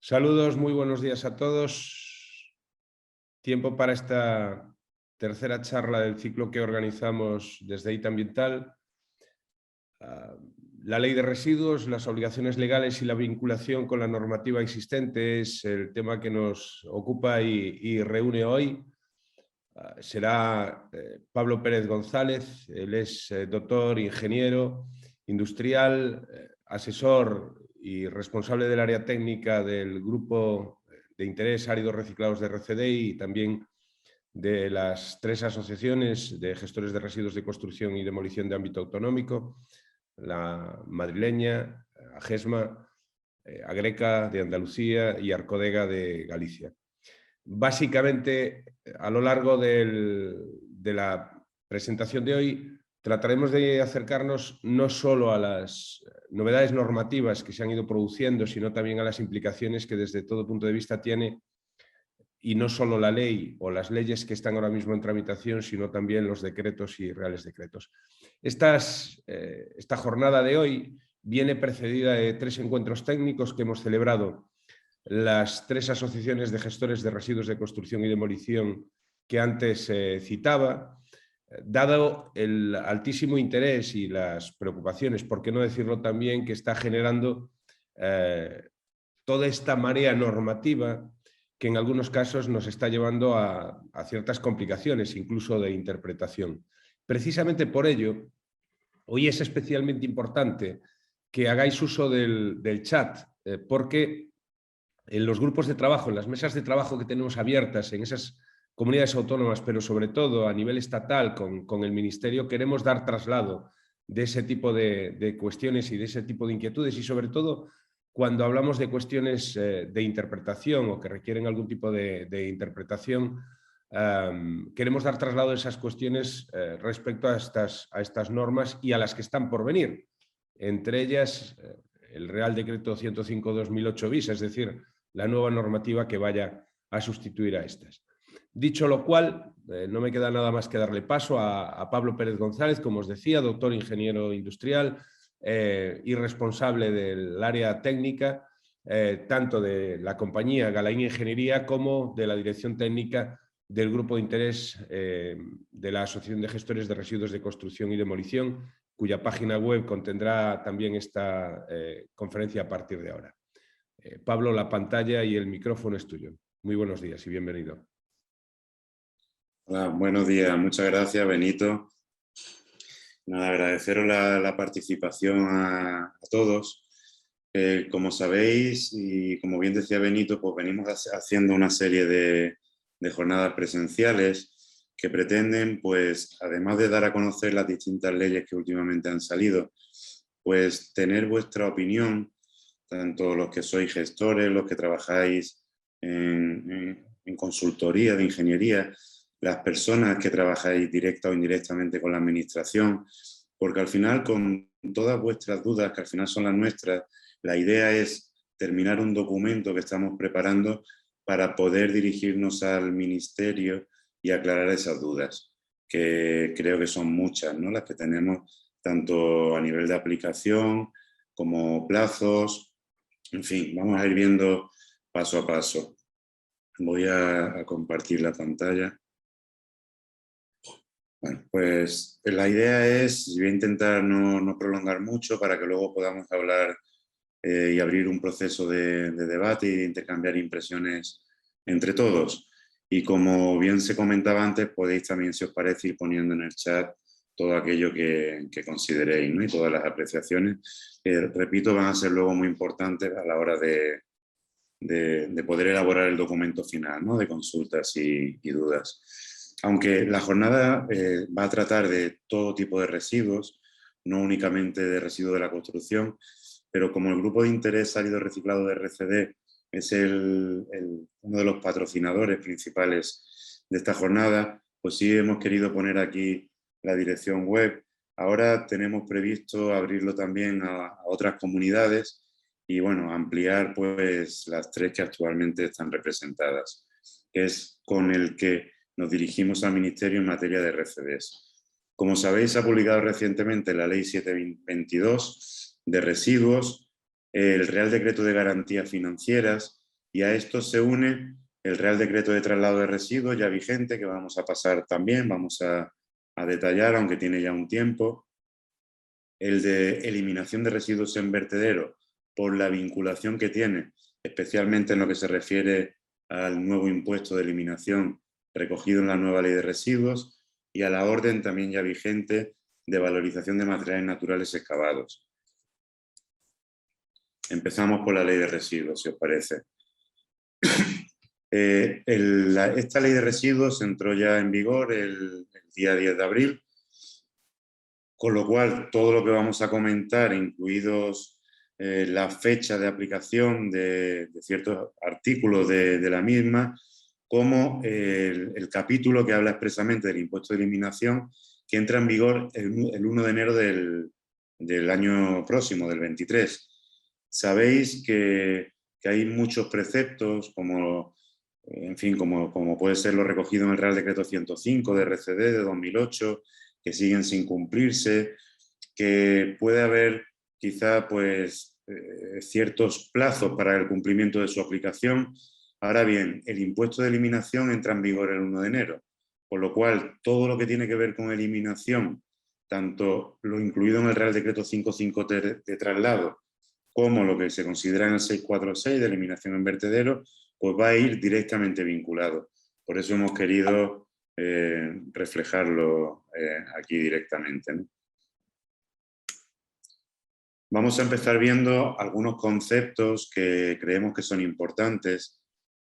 Saludos, muy buenos días a todos. Tiempo para esta tercera charla del ciclo que organizamos desde ITA Ambiental. La ley de residuos, las obligaciones legales y la vinculación con la normativa existente es el tema que nos ocupa y reúne hoy. Será Pablo Pérez González. Él es doctor, ingeniero industrial, asesor y responsable del área técnica del Grupo de Interés Áridos Reciclados de RCDI y también de las 3 asociaciones de gestores de residuos de construcción y demolición de ámbito autonómico, la madrileña, AGESMA, Agreca de Andalucía y Arcodega de Galicia. Básicamente, a lo largo de la presentación de hoy, trataremos de acercarnos no solo a las novedades normativas que se han ido produciendo, sino también a las implicaciones que desde todo punto de vista tiene, y no solo la ley o las leyes que están ahora mismo en tramitación, sino también los decretos y reales decretos. Esta jornada de hoy viene precedida de 3 encuentros técnicos que hemos celebrado las 3 asociaciones de gestores de residuos de construcción y demolición que antes citaba. Dado el altísimo interés y las preocupaciones, por qué no decirlo también, que está generando toda esta marea normativa que en algunos casos nos está llevando a ciertas complicaciones, incluso de interpretación. Precisamente por ello, hoy es especialmente importante que hagáis uso del chat, porque en los grupos de trabajo, en las mesas de trabajo que tenemos abiertas en esas comunidades autónomas, pero sobre todo a nivel estatal con el Ministerio, queremos dar traslado de ese tipo de cuestiones y de ese tipo de inquietudes, y sobre todo cuando hablamos de cuestiones de interpretación o que requieren algún tipo de interpretación, queremos dar traslado de esas cuestiones respecto a estas normas y a las que están por venir. Entre ellas, el Real Decreto 105/2008 bis, es decir, la nueva normativa que vaya a sustituir a estas. Dicho lo cual, no me queda nada más que darle paso a Pablo Pérez González, como os decía, doctor ingeniero industrial y responsable del área técnica, tanto de la compañía Galain Ingeniería como de la dirección técnica del grupo de interés de la Asociación de Gestores de Residuos de Construcción y Demolición, cuya página web contendrá también esta conferencia a partir de ahora. Pablo, la pantalla y el micrófono es tuyo. Muy buenos días y bienvenido. Hola, buenos días. Muchas gracias, Benito. Nada, agradeceros la participación a todos. Como sabéis, y como bien decía Benito, pues venimos haciendo una serie de jornadas presenciales que pretenden, pues, además de dar a conocer las distintas leyes que últimamente han salido, pues tener vuestra opinión, tanto los que sois gestores, los que trabajáis en consultoría de ingeniería, las personas que trabajáis directa o indirectamente con la administración, porque al final, con todas vuestras dudas, que al final son las nuestras, la idea es terminar un documento que estamos preparando para poder dirigirnos al ministerio y aclarar esas dudas, que creo que son muchas, ¿no?, las que tenemos, tanto a nivel de aplicación como plazos. En fin, vamos a ir viendo paso a paso. Voy a compartir la pantalla. Bueno, pues la idea es, voy a intentar no prolongar mucho para que luego podamos hablar y abrir un proceso de debate y de intercambiar impresiones entre todos. Y como bien se comentaba antes, podéis también, si os parece, ir poniendo en el chat todo aquello que consideréis, ¿no?, y todas las apreciaciones. Repito, van a ser luego muy importantes a la hora de poder elaborar el documento final, ¿no?, de consultas y dudas. Aunque la jornada va a tratar de todo tipo de residuos, no únicamente de residuos de la construcción, pero como el grupo de interés árido reciclado de RCD es uno de los patrocinadores principales de esta jornada, pues sí hemos querido poner aquí la dirección web. Ahora tenemos previsto abrirlo también a otras comunidades y, bueno, ampliar pues las 3 que actualmente están representadas, que es con el que nos dirigimos al Ministerio en materia de RCDs. Como sabéis, se ha publicado recientemente la Ley 722 de residuos, el Real Decreto de Garantías Financieras Y a esto se une el Real Decreto de Traslado de Residuos ya vigente, que vamos a pasar también, vamos a detallar, aunque tiene ya un tiempo. El de eliminación de residuos en vertedero, por la vinculación que tiene, especialmente en lo que se refiere al nuevo impuesto de eliminación recogido en la nueva ley de residuos, y a la orden también ya vigente de valorización de materiales naturales excavados. Empezamos por la ley de residuos, si os parece. Esta ley de residuos entró ya en vigor el día 10 de abril, con lo cual todo lo que vamos a comentar, incluidos la fecha de aplicación de ciertos artículos de la misma, como el capítulo que habla expresamente del impuesto de eliminación, que entra en vigor el 1 de enero del año próximo, del 23. Sabéis que hay muchos preceptos, como puede ser lo recogido en el Real Decreto 105 de RCD de 2008, que siguen sin cumplirse, que puede haber quizá pues, ciertos plazos para el cumplimiento de su aplicación. Ahora bien, el impuesto de eliminación entra en vigor el 1 de enero, por lo cual todo lo que tiene que ver con eliminación, tanto lo incluido en el Real Decreto 55 de traslado, como lo que se considera en el 646 de eliminación en vertedero, pues va a ir directamente vinculado. Por eso hemos querido reflejarlo aquí directamente, ¿no? Vamos a empezar viendo algunos conceptos que creemos que son importantes,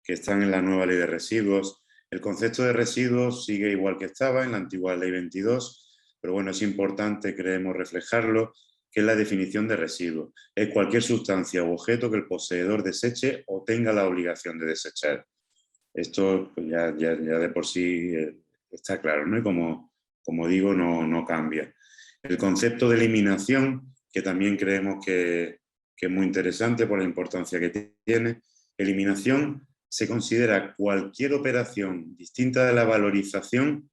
que están en la nueva ley de residuos. El concepto de residuos sigue igual que estaba en la antigua ley 22, pero bueno, es importante, creemos, reflejarlo, que es la definición de residuo. Es cualquier sustancia u objeto que el poseedor deseche o tenga la obligación de desechar. Esto pues ya de por sí está claro, ¿no? Y como digo, no cambia. El concepto de eliminación, que también creemos que es muy interesante por la importancia que tiene. Eliminación se considera cualquier operación distinta de la valorización,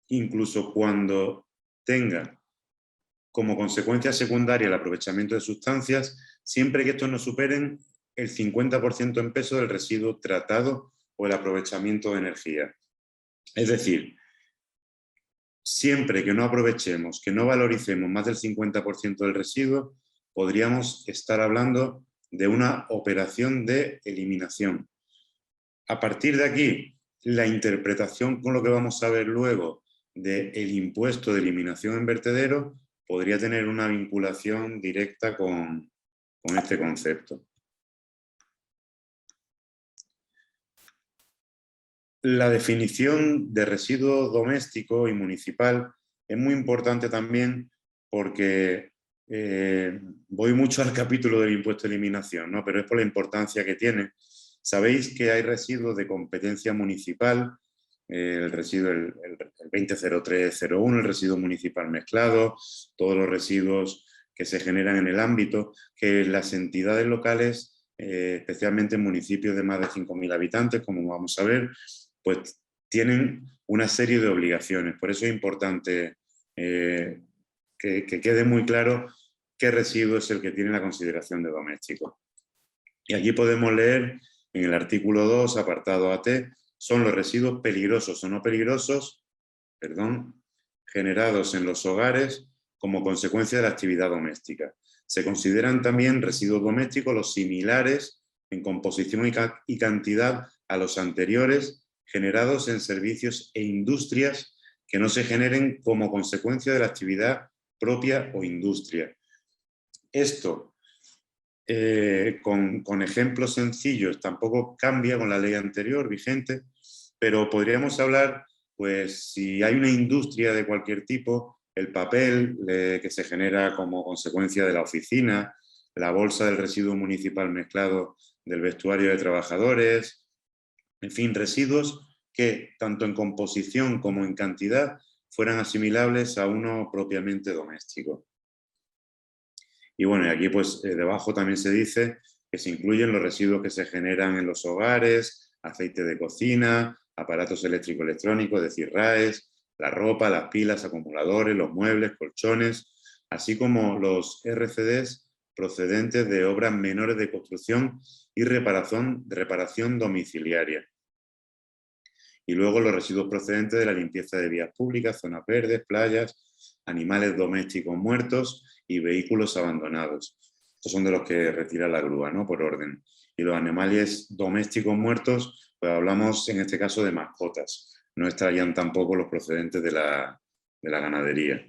incluso cuando tenga como consecuencia secundaria el aprovechamiento de sustancias, siempre que estos no superen el 50% en peso del residuo tratado o el aprovechamiento de energía. Es decir, siempre que no aprovechemos, que no valoricemos más del 50% del residuo, podríamos estar hablando de una operación de eliminación. A partir de aquí, la interpretación con lo que vamos a ver luego del impuesto de eliminación en vertedero podría tener una vinculación directa con este concepto. La definición de residuo doméstico y municipal es muy importante también porque voy mucho al capítulo del impuesto de eliminación, ¿no? Pero es por la importancia que tiene. Sabéis que hay residuos de competencia municipal, el residuo el 200301, el residuo municipal mezclado, todos los residuos que se generan en el ámbito, que las entidades locales, especialmente en municipios de más de 5.000 habitantes, como vamos a ver, pues tienen una serie de obligaciones. Por eso es importante que quede muy claro qué residuo es el que tiene la consideración de doméstico. Y aquí podemos leer en el artículo 2, apartado AT, son los residuos peligrosos o no peligrosos, generados en los hogares como consecuencia de la actividad doméstica. Se consideran también residuos domésticos los similares en composición y cantidad a los anteriores, generados en servicios e industrias que no se generen como consecuencia de la actividad propia o industria. Esto, con ejemplos sencillos, tampoco cambia con la ley anterior vigente, pero podríamos hablar, pues, si hay una industria de cualquier tipo, el papel que se genera como consecuencia de la oficina, la bolsa del residuo municipal mezclado del vestuario de trabajadores, en fin, residuos que, tanto en composición como en cantidad, fueran asimilables a uno propiamente doméstico. Y bueno, y aquí pues debajo también se dice que se incluyen los residuos que se generan en los hogares, aceite de cocina, aparatos eléctrico-electrónicos, es decir, RAEs, la ropa, las pilas, acumuladores, los muebles, colchones, así como los RCDs procedentes de obras menores de construcción y reparación domiciliaria. Y luego los residuos procedentes de la limpieza de vías públicas, zonas verdes, playas, animales domésticos muertos y vehículos abandonados. Estos son de los que retira la grúa, ¿no? Por orden. Y los animales domésticos muertos, pues hablamos en este caso de mascotas. No estarían tampoco los procedentes de la ganadería.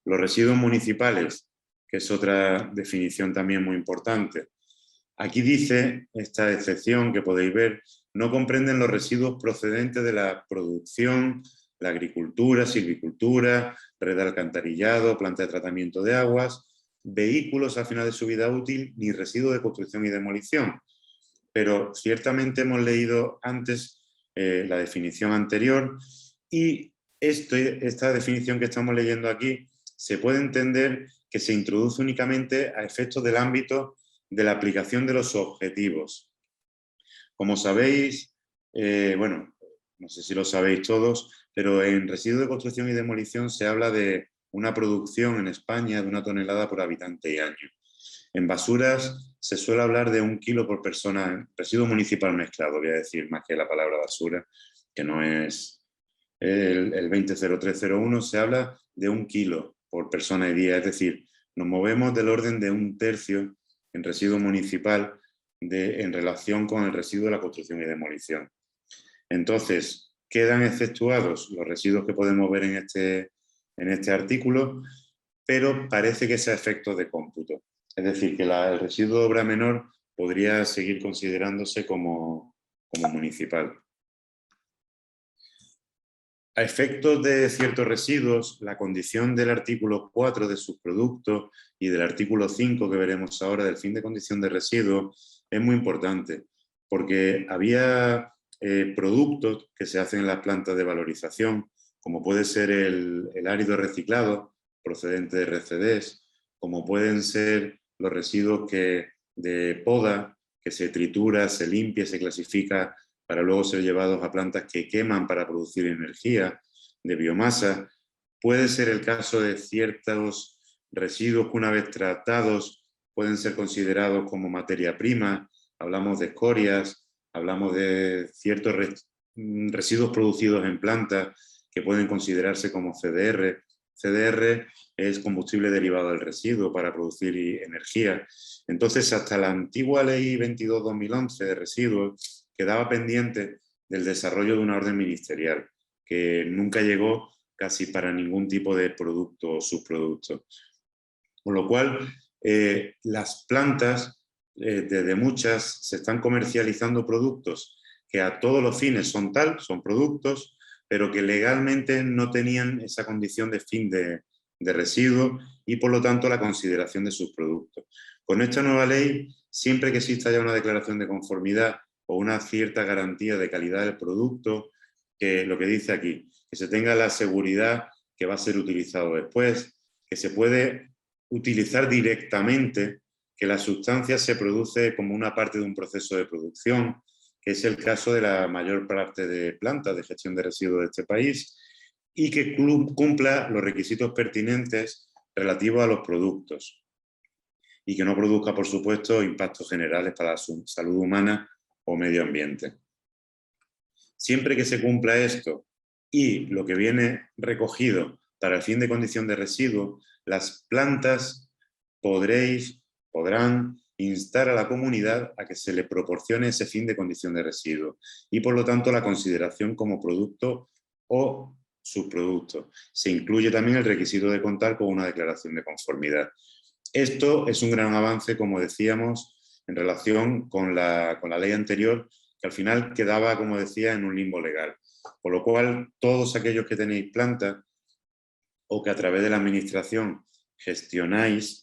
Los residuos municipales, que es otra definición también muy importante. Aquí dice esta excepción que podéis ver, no comprenden los residuos procedentes de la producción, la agricultura, silvicultura, red de alcantarillado, planta de tratamiento de aguas, vehículos al final de su vida útil, ni residuos de construcción y demolición. Pero ciertamente hemos leído antes la definición anterior y esta definición que estamos leyendo aquí se puede entender que se introduce únicamente a efectos del ámbito de la aplicación de los objetivos. Como sabéis, bueno, no sé si lo sabéis todos, pero en residuos de construcción y demolición se habla de una producción en España de 1 tonelada por habitante y año. En basuras se suele hablar de 1 kilo por persona, residuo municipal mezclado, voy a decir más que la palabra basura, que no es el 200301, se habla de 1 kilo por persona y día, es decir, nos movemos del orden de 1/3 en residuo municipal en relación con el residuo de la construcción y demolición. Entonces, quedan exceptuados los residuos que podemos ver en este artículo, pero parece que es a efectos de cómputo. Es decir, que el residuo de obra menor podría seguir considerándose como municipal. A efectos de ciertos residuos, la condición del artículo 4 de subproductos y del artículo 5 que veremos ahora del fin de condición de residuo es muy importante, porque había productos que se hacen en las plantas de valorización, como puede ser el árido reciclado procedente de RCDs, como pueden ser los residuos de poda que se tritura, se limpia, se clasifica para luego ser llevados a plantas que queman para producir energía, de biomasa. Puede ser el caso de ciertos residuos que una vez tratados pueden ser considerados como materia prima. Hablamos de escorias, hablamos de ciertos residuos producidos en plantas que pueden considerarse como CDR. CDR es combustible derivado del residuo para producir energía. Entonces, hasta la antigua Ley 22/2011 de residuos quedaba pendiente del desarrollo de una orden ministerial, que nunca llegó casi para ningún tipo de producto o subproducto. Con lo cual, las plantas, desde muchas, se están comercializando productos que a todos los fines son productos, pero que legalmente no tenían esa condición de fin de residuo y por lo tanto la consideración de sus productos. Con esta nueva ley, siempre que exista ya una declaración de conformidad o una cierta garantía de calidad del producto, que lo que dice aquí, que se tenga la seguridad que va a ser utilizado después, que se puede utilizar directamente, que la sustancia se produce como una parte de un proceso de producción, que es el caso de la mayor parte de plantas de gestión de residuos de este país, y que cumpla los requisitos pertinentes relativos a los productos y que no produzca, por supuesto, impactos generales para la salud humana o medio ambiente. Siempre que se cumpla esto y lo que viene recogido para el fin de condición de residuo, las plantas podrán instar a la comunidad a que se le proporcione ese fin de condición de residuo y, por lo tanto, la consideración como producto o subproducto. Se incluye también el requisito de contar con una declaración de conformidad. Esto es un gran avance, como decíamos, en relación con la ley anterior, que al final quedaba, como decía, en un limbo legal. Por lo cual, todos aquellos que tenéis plantas o que a través de la administración gestionáis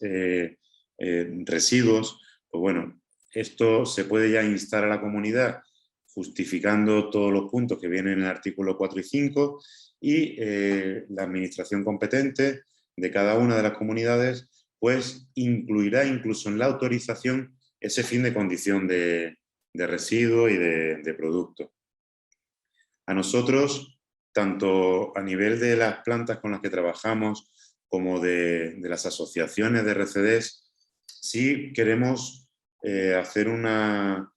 residuos, pues bueno, esto se puede ya instar a la comunidad justificando todos los puntos que vienen en el artículo 4 y 5 y la administración competente de cada una de las comunidades pues incluirá incluso en la autorización ese fin de condición de residuo y de producto. A nosotros, tanto a nivel de las plantas con las que trabajamos como de las asociaciones de RCDs, sí queremos hacer una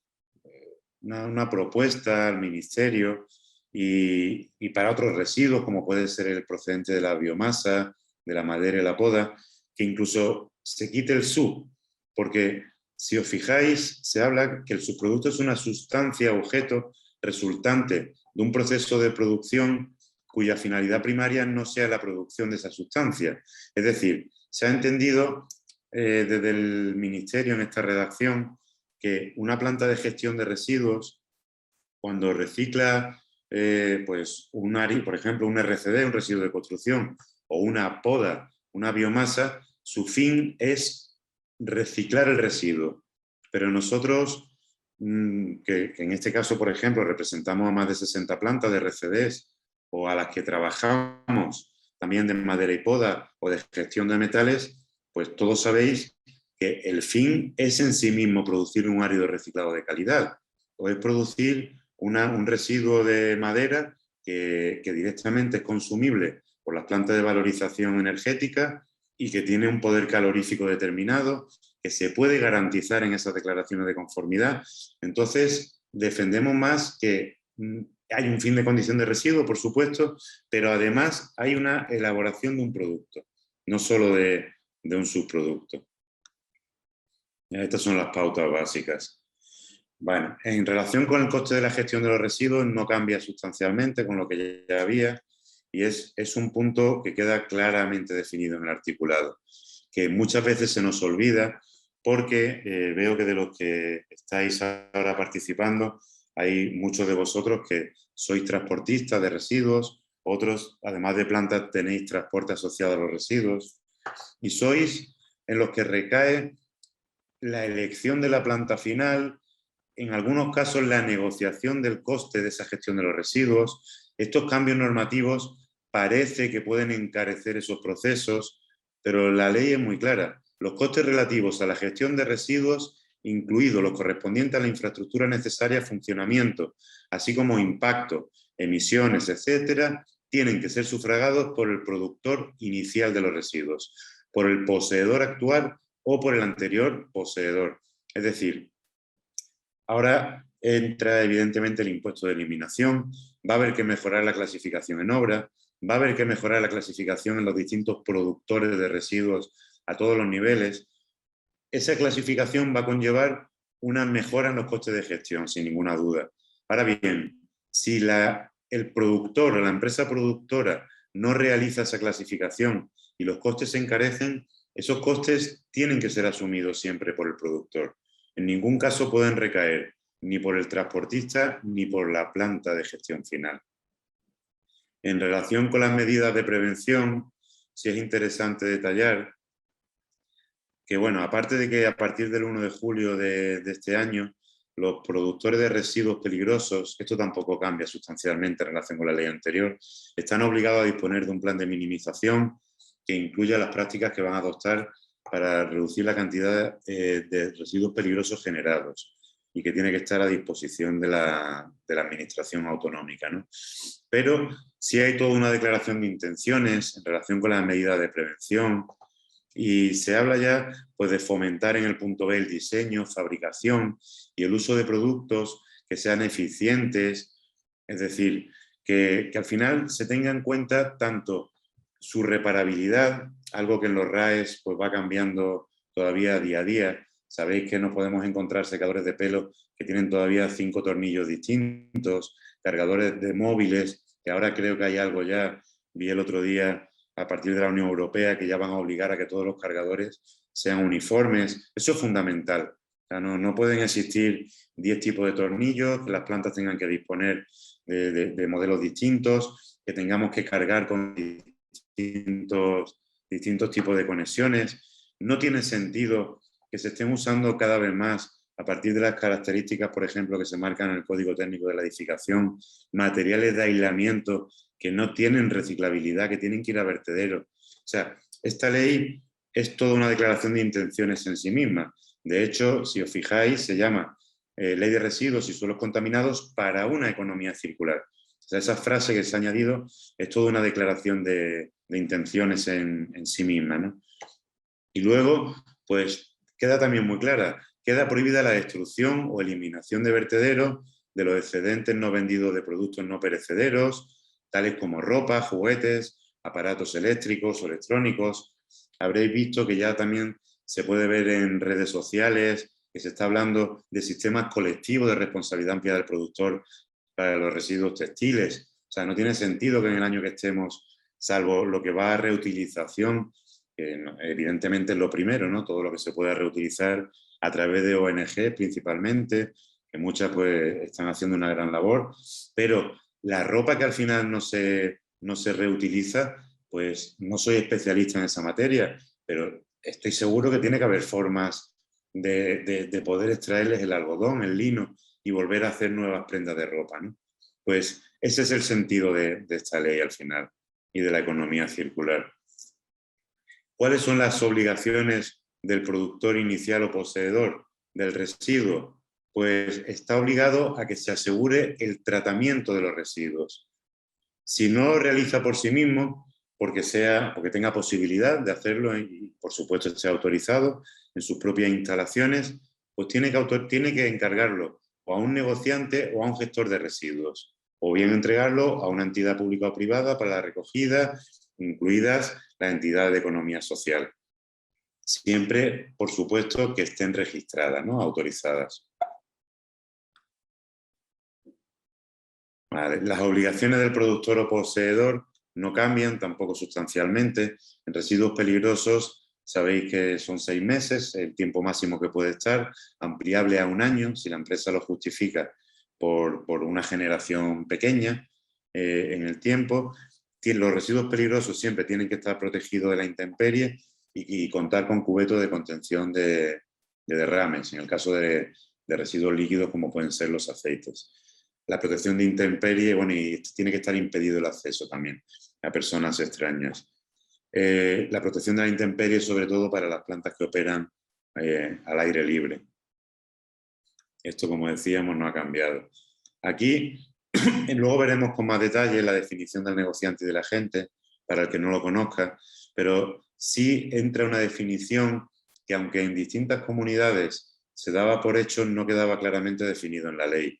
propuesta al Ministerio y para otros residuos, como puede ser el procedente de la biomasa, de la madera y la poda, que incluso se quite el sub, porque si os fijáis, se habla que el subproducto es una sustancia, objeto, resultante de un proceso de producción cuya finalidad primaria no sea la producción de esa sustancia. Es decir, se ha entendido desde el Ministerio en esta redacción que una planta de gestión de residuos, cuando recicla pues por ejemplo, un RCD, un residuo de construcción, o una poda, una biomasa, su fin es reciclar el residuo. Pero nosotros, que en este caso, por ejemplo, representamos a más de 60 plantas de RCDs, o a las que trabajamos también de madera y poda, o de gestión de metales, pues todos sabéis que el fin es en sí mismo producir un árido reciclado de calidad, o es producir un residuo de madera que directamente es consumible por las plantas de valorización energética y que tiene un poder calorífico determinado, que se puede garantizar en esas declaraciones de conformidad. Entonces, defendemos más que hay un fin de condición de residuo, por supuesto, pero además hay una elaboración de un producto, no solo de un subproducto. Estas son las pautas básicas. Bueno, en relación con el coste de la gestión de los residuos no cambia sustancialmente con lo que ya había y es un punto que queda claramente definido en el articulado, que muchas veces se nos olvida porque veo que de los que estáis ahora participando hay muchos de vosotros que sois transportistas de residuos, otros, además de plantas, tenéis transporte asociado a los residuos y sois en los que recae la elección de la planta final, en algunos casos la negociación del coste de esa gestión de los residuos. Estos cambios normativos parece que pueden encarecer esos procesos, pero la ley es muy clara. Los costes relativos a la gestión de residuos, incluidos los correspondientes a la infraestructura necesaria a funcionamiento, así como impacto, emisiones, etcétera, tienen que ser sufragados por el productor inicial de los residuos, por el poseedor actual o por el anterior poseedor. Es decir, ahora entra evidentemente el impuesto de eliminación, va a haber que mejorar la clasificación en obra, va a haber que mejorar la clasificación en los distintos productores de residuos a todos los niveles. Esa clasificación va a conllevar una mejora en los costes de gestión, sin ninguna duda. Ahora bien, si el productor o la empresa productora no realiza esa clasificación y los costes se encarecen, esos costes tienen que ser asumidos siempre por el productor. En ningún caso pueden recaer ni por el transportista ni por la planta de gestión final. En relación con las medidas de prevención, sí es interesante detallar que, bueno, aparte de que a partir del 1 de julio de este año, los productores de residuos peligrosos, esto tampoco cambia sustancialmente en relación con la ley anterior, están obligados a disponer de un plan de minimización que incluya las prácticas que van a adoptar para reducir la cantidad de residuos peligrosos generados y que tiene que estar a disposición de la administración autonómica, ¿no? Pero sí hay toda una declaración de intenciones en relación con las medidas de prevención y se habla ya pues, de fomentar en el punto B el diseño, fabricación y el uso de productos que sean eficientes, es decir, que al final se tenga en cuenta tanto su reparabilidad, algo que en los RAEs pues, va cambiando todavía día a día. Sabéis que nos podemos encontrar secadores de pelo que tienen todavía 5 tornillos distintos, cargadores de móviles, que ahora creo que hay algo ya, vi el otro día a partir de la Unión Europea que ya van a obligar a que todos los cargadores sean uniformes. Eso es fundamental. O sea, no pueden existir 10 tipos de tornillos, que las plantas tengan que disponer de modelos distintos, que tengamos que cargar con distintos tipos de conexiones. No tiene sentido que se estén usando cada vez más, a partir de las características, por ejemplo, que se marcan en el Código Técnico de la Edificación, materiales de aislamiento que no tienen reciclabilidad, que tienen que ir a vertederos. O sea, esta ley es toda una declaración de intenciones en sí misma. De hecho, si os fijáis, se llama Ley de Residuos y Suelos Contaminados para una economía circular. O sea, esa frase que se ha añadido es toda una declaración de intenciones en sí misma, ¿no? Y luego, pues queda también muy clara, queda prohibida la destrucción o eliminación de vertederos de los excedentes no vendidos de productos no perecederos, tales como ropa, juguetes, aparatos eléctricos o electrónicos. Habréis visto que ya también se puede ver en redes sociales que se está hablando de sistemas colectivos de responsabilidad amplia del productor para los residuos textiles. O sea, no tiene sentido que en el año que estemos, salvo lo que va a reutilización, que evidentemente es lo primero, ¿no? Todo lo que se pueda reutilizar a través de ONG principalmente, que muchas pues están haciendo una gran labor, pero la ropa que al final no se reutiliza, pues no soy especialista en esa materia, pero estoy seguro que tiene que haber formas de poder extraerles el algodón, el lino y volver a hacer nuevas prendas de ropa, ¿no? Pues ese es el sentido de esta ley al final y de la economía circular. ¿Cuáles son las obligaciones del productor inicial o poseedor del residuo? Pues está obligado a que se asegure el tratamiento de los residuos. Si no lo realiza por sí mismo, porque tenga posibilidad de hacerlo y por supuesto esté autorizado en sus propias instalaciones, pues tiene que encargarlo o a un negociante o a un gestor de residuos, o bien entregarlo a una entidad pública o privada para la recogida, incluidas las entidades de economía social. Siempre, por supuesto, que estén registradas, ¿no? Autorizadas. Vale. Las obligaciones del productor o poseedor no cambian tampoco sustancialmente. En residuos peligrosos sabéis que son 6 meses, el tiempo máximo que puede estar, ampliable a 1 año, si la empresa lo justifica por una generación pequeña en el tiempo. Los residuos peligrosos siempre tienen que estar protegidos de la intemperie y contar con cubetos de contención de derrames, en el caso de residuos líquidos como pueden ser los aceites. La protección de intemperie, bueno, y tiene que estar impedido el acceso también a personas extrañas. La protección de la intemperie, sobre todo para las plantas que operan al aire libre. Esto, como decíamos, no ha cambiado. Aquí, luego veremos con más detalle la definición del negociante y del agente, para el que no lo conozca, pero sí entra una definición que, aunque en distintas comunidades se daba por hecho, no quedaba claramente definido en la ley.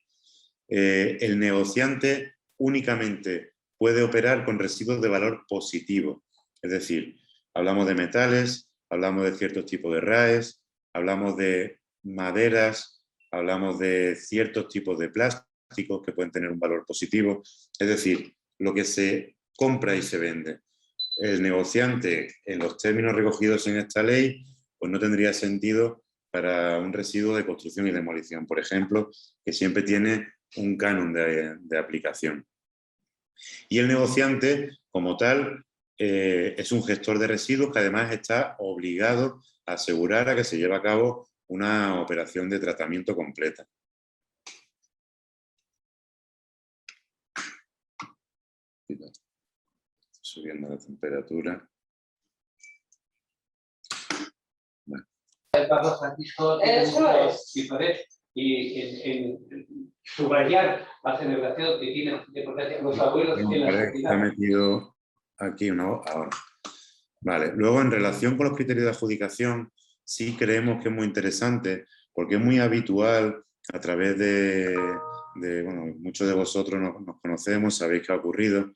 El negociante únicamente puede operar con residuos de valor positivo, es decir, hablamos de metales, hablamos de ciertos tipos de RAEs, hablamos de maderas, hablamos de ciertos tipos de plásticos que pueden tener un valor positivo, es decir, lo que se compra y se vende. El negociante, en los términos recogidos en esta ley, pues no tendría sentido para un residuo de construcción y demolición, por ejemplo, que siempre tiene un canon de aplicación. Y el negociante, como tal, es un gestor de residuos que además está obligado a asegurar a que se lleve a cabo una operación de tratamiento completa. Subiendo la temperatura. Bueno. El Papa Francisco y en subrayar la celebración que tienen los abuelos en la sociedad. Está metido aquí ahora. Vale. Luego, en relación con los criterios de adjudicación, sí creemos que es muy interesante, porque es muy habitual a través bueno, muchos de vosotros nos conocemos, sabéis que ha ocurrido,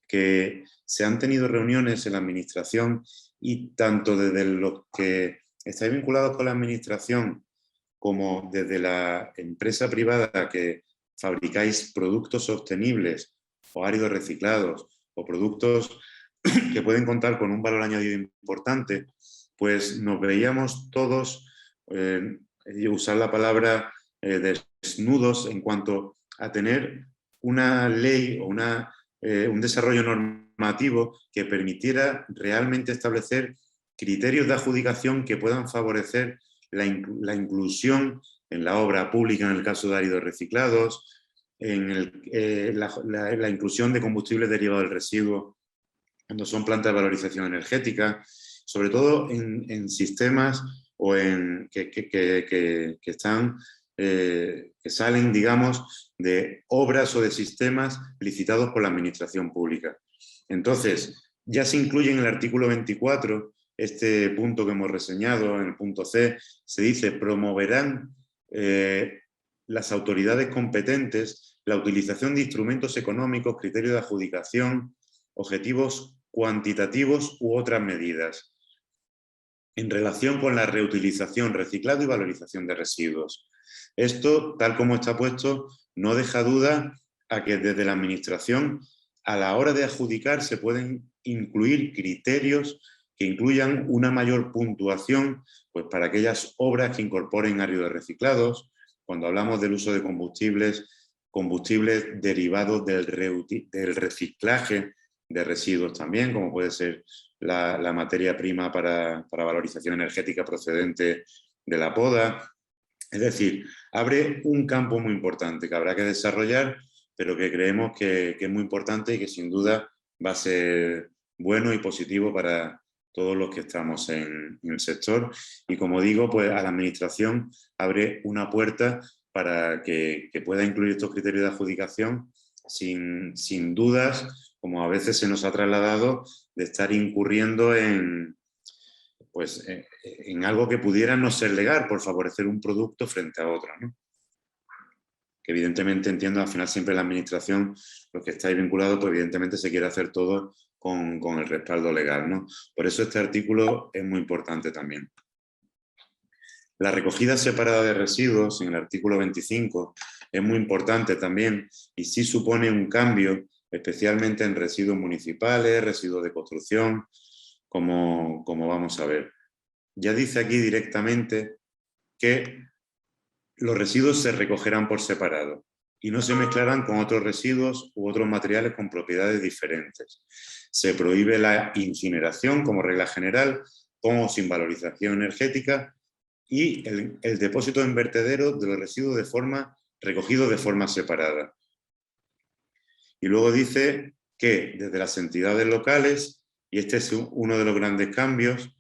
que se han tenido reuniones en la administración y tanto desde los que estáis vinculados con la administración como desde la empresa privada que fabricáis productos sostenibles o áridos reciclados o productos que pueden contar con un valor añadido importante, pues nos veíamos todos, usar la palabra desnudos en cuanto a tener una ley o un desarrollo normativo que permitiera realmente establecer criterios de adjudicación que puedan favorecer la inclusión en la obra pública en el caso de áridos reciclados, en la inclusión de combustibles derivados del residuo cuando son plantas de valorización energética, sobre todo en sistemas o que salen, digamos, de obras o de sistemas licitados por la administración pública. Entonces, Ya se incluye en el artículo 24, este punto que hemos reseñado, en el punto C, se dice promoverán las autoridades competentes la utilización de instrumentos económicos, criterios de adjudicación, objetivos cuantitativos u otras medidas en relación con la reutilización, reciclado y valorización de residuos. Esto, tal como está puesto, no deja duda a que desde la Administración, a la hora de adjudicar, se pueden incluir criterios que incluyan una mayor puntuación pues, para aquellas obras que incorporen áridos reciclados. Cuando hablamos del uso de combustibles derivados del reciclaje de residuos también, como puede ser la materia prima para valorización energética procedente de la poda. Es decir, abre un campo muy importante que habrá que desarrollar, pero que creemos que es muy importante y que sin duda va a ser bueno y positivo para todos los que estamos en el sector. Y como digo, pues a la Administración abre una puerta para que pueda incluir estos criterios de adjudicación sin dudas, como a veces se nos ha trasladado, de estar incurriendo en algo que pudiera no ser legal por favorecer un producto frente a otro, ¿no? Que evidentemente entiendo, al final siempre la Administración, los que estáis vinculados, pues evidentemente se quiere hacer todo con el respaldo legal, ¿no? Por eso este artículo es muy importante también. La recogida separada de residuos en el artículo 25 es muy importante también y sí supone un cambio, especialmente en residuos municipales, residuos de construcción, como vamos a ver. Ya dice aquí directamente que los residuos se recogerán por separado y no se mezclarán con otros residuos u otros materiales con propiedades diferentes. Se prohíbe la incineración como regla general, con o sin valorización energética, y el depósito en vertedero de los residuos recogidos de forma separada. Y luego dice que desde las entidades locales, y este es uno de los grandes cambios,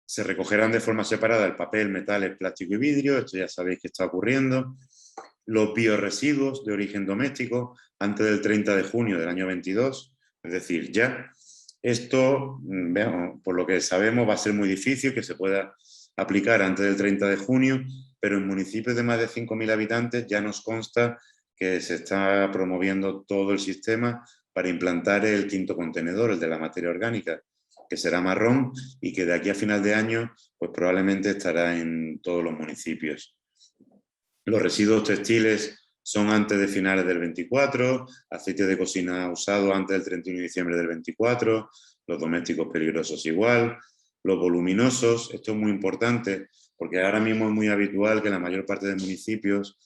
se recogerán de forma separada el papel, metales, plástico y vidrio, esto ya sabéis que está ocurriendo, los biorresiduos de origen doméstico antes del 30 de junio del año 22, es decir, ya. Esto, por lo que sabemos, va a ser muy difícil que se pueda aplicar antes del 30 de junio, pero en municipios de más de 5.000 habitantes ya nos consta que se está promoviendo todo el sistema para implantar el quinto contenedor, el de la materia orgánica, que será marrón y que de aquí a final de año pues probablemente estará en todos los municipios. Los residuos textiles son antes de finales del 24, aceite de cocina usado antes del 31 de diciembre del 24, los domésticos peligrosos igual, los voluminosos, esto es muy importante porque ahora mismo es muy habitual que en la mayor parte de municipios,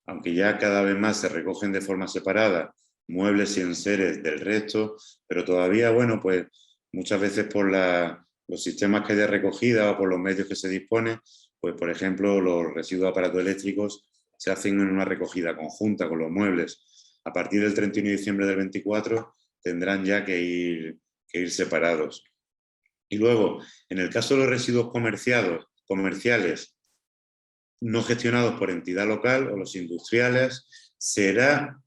aunque ya cada vez más se recogen de forma separada muebles y enseres del resto, pero todavía, bueno, pues muchas veces por los sistemas que hay de recogida o por los medios que se disponen, pues por ejemplo los residuos de aparatos eléctricos se hacen en una recogida conjunta con los muebles. A partir del 31 de diciembre del 24 tendrán ya que ir separados. Y luego, en el caso de los residuos comerciales no gestionados por entidad local o los industriales, será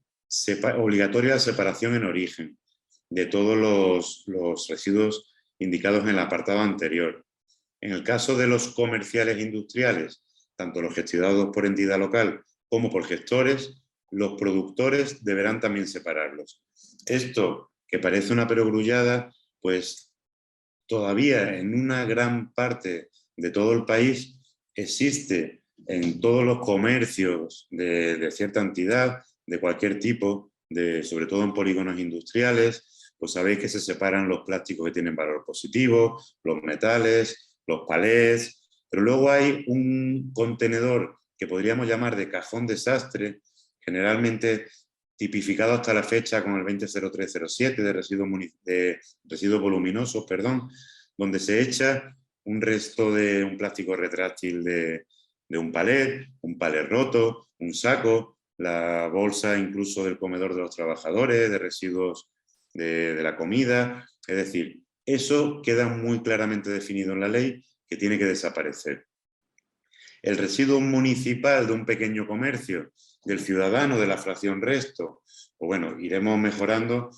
obligatoria la separación en origen de todos los residuos indicados en el apartado anterior. En el caso de los comerciales industriales, tanto los gestionados por entidad local como por gestores, los productores deberán también separarlos. Esto, que parece una perogrullada, pues todavía en una gran parte de todo el país existe en todos los comercios de cierta entidad, de cualquier tipo, sobre todo en polígonos industriales, pues sabéis que se separan los plásticos que tienen valor positivo, los metales, los palés, pero luego hay un contenedor que podríamos llamar de cajón desastre, generalmente tipificado hasta la fecha con el 200307 de residuos voluminosos, donde se echa un resto de un plástico retráctil de un palet roto, un saco, la bolsa incluso del comedor de los trabajadores, de residuos de la comida. Es decir, eso queda muy claramente definido en la ley que tiene que desaparecer. El residuo municipal de un pequeño comercio, del ciudadano, de la fracción resto, pues bueno, iremos mejorando,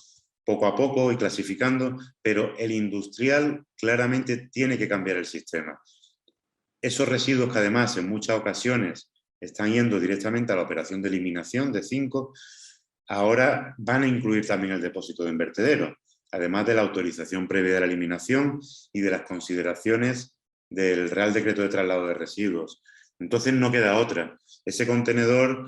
poco a poco y clasificando, pero el industrial claramente tiene que cambiar el sistema. Esos residuos que además en muchas ocasiones están yendo directamente a la operación de eliminación de 5, ahora van a incluir también el depósito de vertedero, además de la autorización previa de la eliminación y de las consideraciones del Real Decreto de Traslado de Residuos. Entonces no queda otra. Ese contenedor,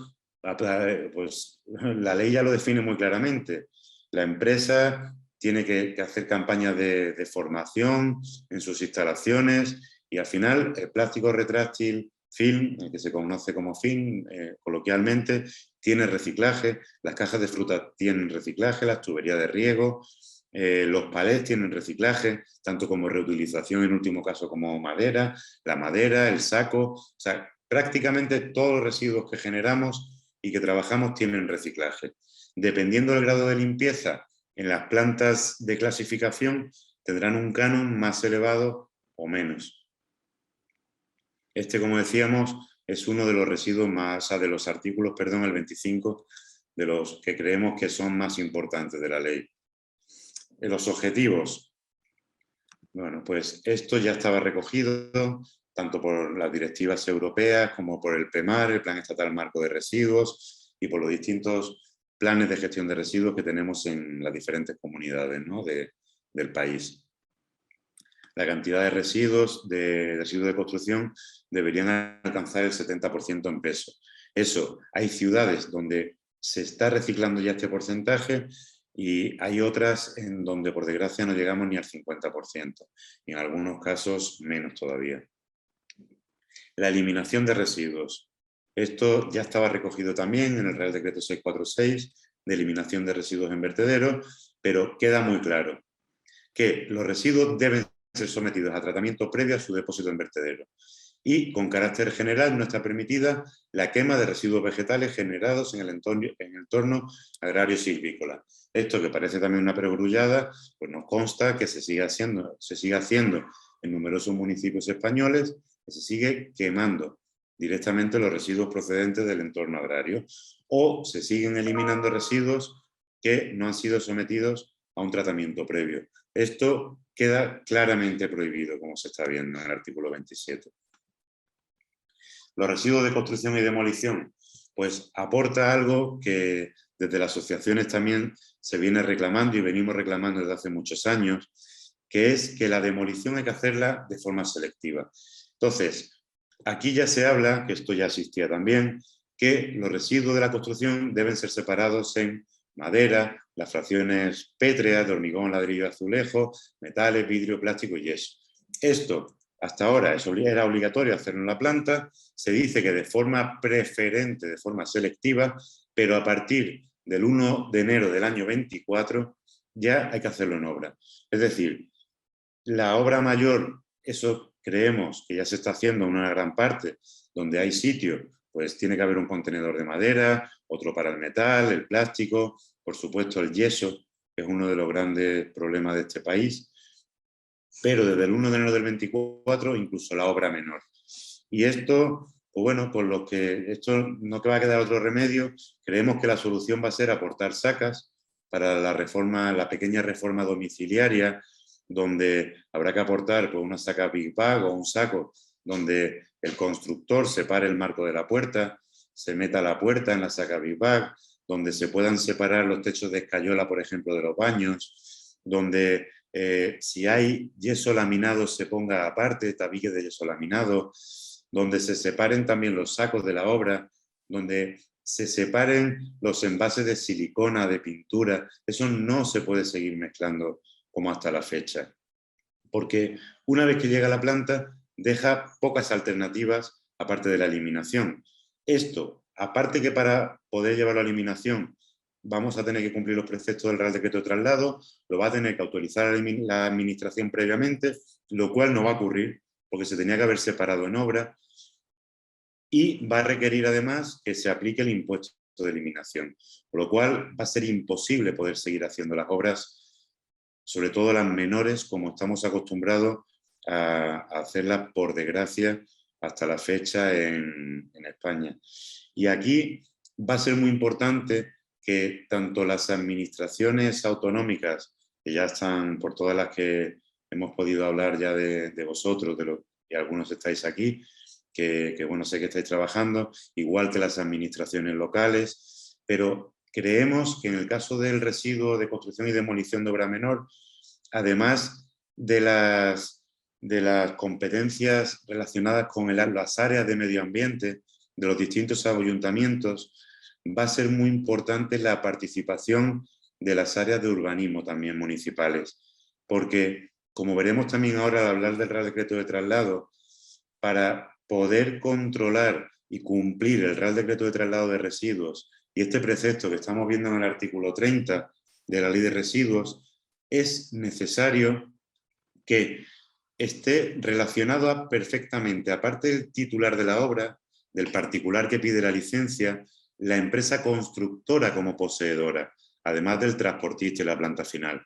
pues la ley ya lo define muy claramente. La empresa tiene que hacer campañas de formación en sus instalaciones y al final el plástico retráctil film, que se conoce como film coloquialmente, tiene reciclaje, las cajas de fruta tienen reciclaje, las tuberías de riego, los palés tienen reciclaje, tanto como reutilización en último caso como madera, la madera, el saco, o sea, prácticamente todos los residuos que generamos y que trabajamos tienen reciclaje. Dependiendo del grado de limpieza, en las plantas de clasificación tendrán un canon más elevado o menos. Este, como decíamos, es uno de los residuos más, o sea, de los artículos, perdón, el 25, de los que creemos que son más importantes de la ley. Los objetivos. Bueno, pues esto ya estaba recogido tanto por las directivas europeas como por el PEMAR, el Plan Estatal Marco de Residuos, y por los distintos planes de gestión de residuos que tenemos en las diferentes comunidades, ¿no?, del país. La cantidad de residuos de construcción deberían alcanzar el 70% en peso. Eso, hay ciudades donde se está reciclando ya este porcentaje y hay otras en donde, por desgracia, no llegamos ni al 50%, y en algunos casos menos todavía. La eliminación de residuos. Esto ya estaba recogido también en el Real Decreto 646 de eliminación de residuos en vertedero, pero queda muy claro que los residuos deben ser sometidos a tratamiento previo a su depósito en vertedero. Y, con carácter general, no está permitida la quema de residuos vegetales generados en el entorno agrario silvícola. Esto, que parece también una perogrullada, pues nos consta que se sigue haciendo en numerosos municipios españoles, que se sigue quemando directamente los residuos procedentes del entorno agrario, o se siguen eliminando residuos que no han sido sometidos a un tratamiento previo. Esto queda claramente prohibido, como se está viendo en el artículo 27. Los residuos de construcción y demolición, pues aporta algo que desde las asociaciones también se viene reclamando y venimos reclamando desde hace muchos años, que es que la demolición hay que hacerla de forma selectiva. Entonces, aquí ya se habla, que esto ya existía también, que los residuos de la construcción deben ser separados en madera, las fracciones pétreas de hormigón, ladrillo, azulejo, metales, vidrio, plástico y yeso. Esto, hasta ahora, era obligatorio hacerlo en la planta. Se dice que de forma preferente, de forma selectiva, pero a partir del 1 de enero del año 24 ya hay que hacerlo en obra. Es decir, la obra mayor, eso creemos que ya se está haciendo en una gran parte, donde hay sitio, pues tiene que haber un contenedor de madera, otro para el metal, el plástico, por supuesto el yeso, que es uno de los grandes problemas de este país, pero desde el 1 de enero del 24 incluso la obra menor. Y esto, pues bueno, con lo que esto no va a quedar otro remedio, creemos que la solución va a ser aportar sacas para la reforma, la pequeña reforma domiciliaria, donde habrá que aportar pues, una saca Big Bag o un saco donde el constructor separe el marco de la puerta, se meta la puerta en la saca Big Bag, donde se puedan separar los techos de escayola, por ejemplo, de los baños, donde si hay yeso laminado se ponga aparte, tabiques de yeso laminado, donde se separen también los sacos de la obra, donde se separen los envases de silicona, de pintura. Eso no se puede seguir mezclando como hasta la fecha, porque una vez que llega a la planta deja pocas alternativas aparte de la eliminación. Esto, aparte que para poder llevarlo a la eliminación vamos a tener que cumplir los preceptos del Real Decreto de Traslado, lo va a tener que autorizar la administración previamente, lo cual no va a ocurrir porque se tenía que haber separado en obra, y va a requerir además que se aplique el impuesto de eliminación, por lo cual va a ser imposible poder seguir haciendo las obras, sobre todo las menores, como estamos acostumbrados a hacerlas, por desgracia, hasta la fecha en España. Y aquí va a ser muy importante que tanto las administraciones autonómicas, que ya están por todas las que hemos podido hablar ya de vosotros, y algunos estáis aquí, que bueno, sé que estáis trabajando, igual que las administraciones locales, pero creemos que en el caso del residuo de construcción y demolición de obra menor, además de las competencias relacionadas con las áreas de medio ambiente de los distintos ayuntamientos, va a ser muy importante la participación de las áreas de urbanismo también municipales, porque como veremos también ahora al hablar del Real Decreto de Traslado, para poder controlar y cumplir el Real Decreto de Traslado de Residuos y este precepto que estamos viendo en el artículo 30 de la Ley de Residuos, es necesario que esté relacionado perfectamente, aparte del titular de la obra, del particular que pide la licencia, la empresa constructora como poseedora, además del transportista y la planta final.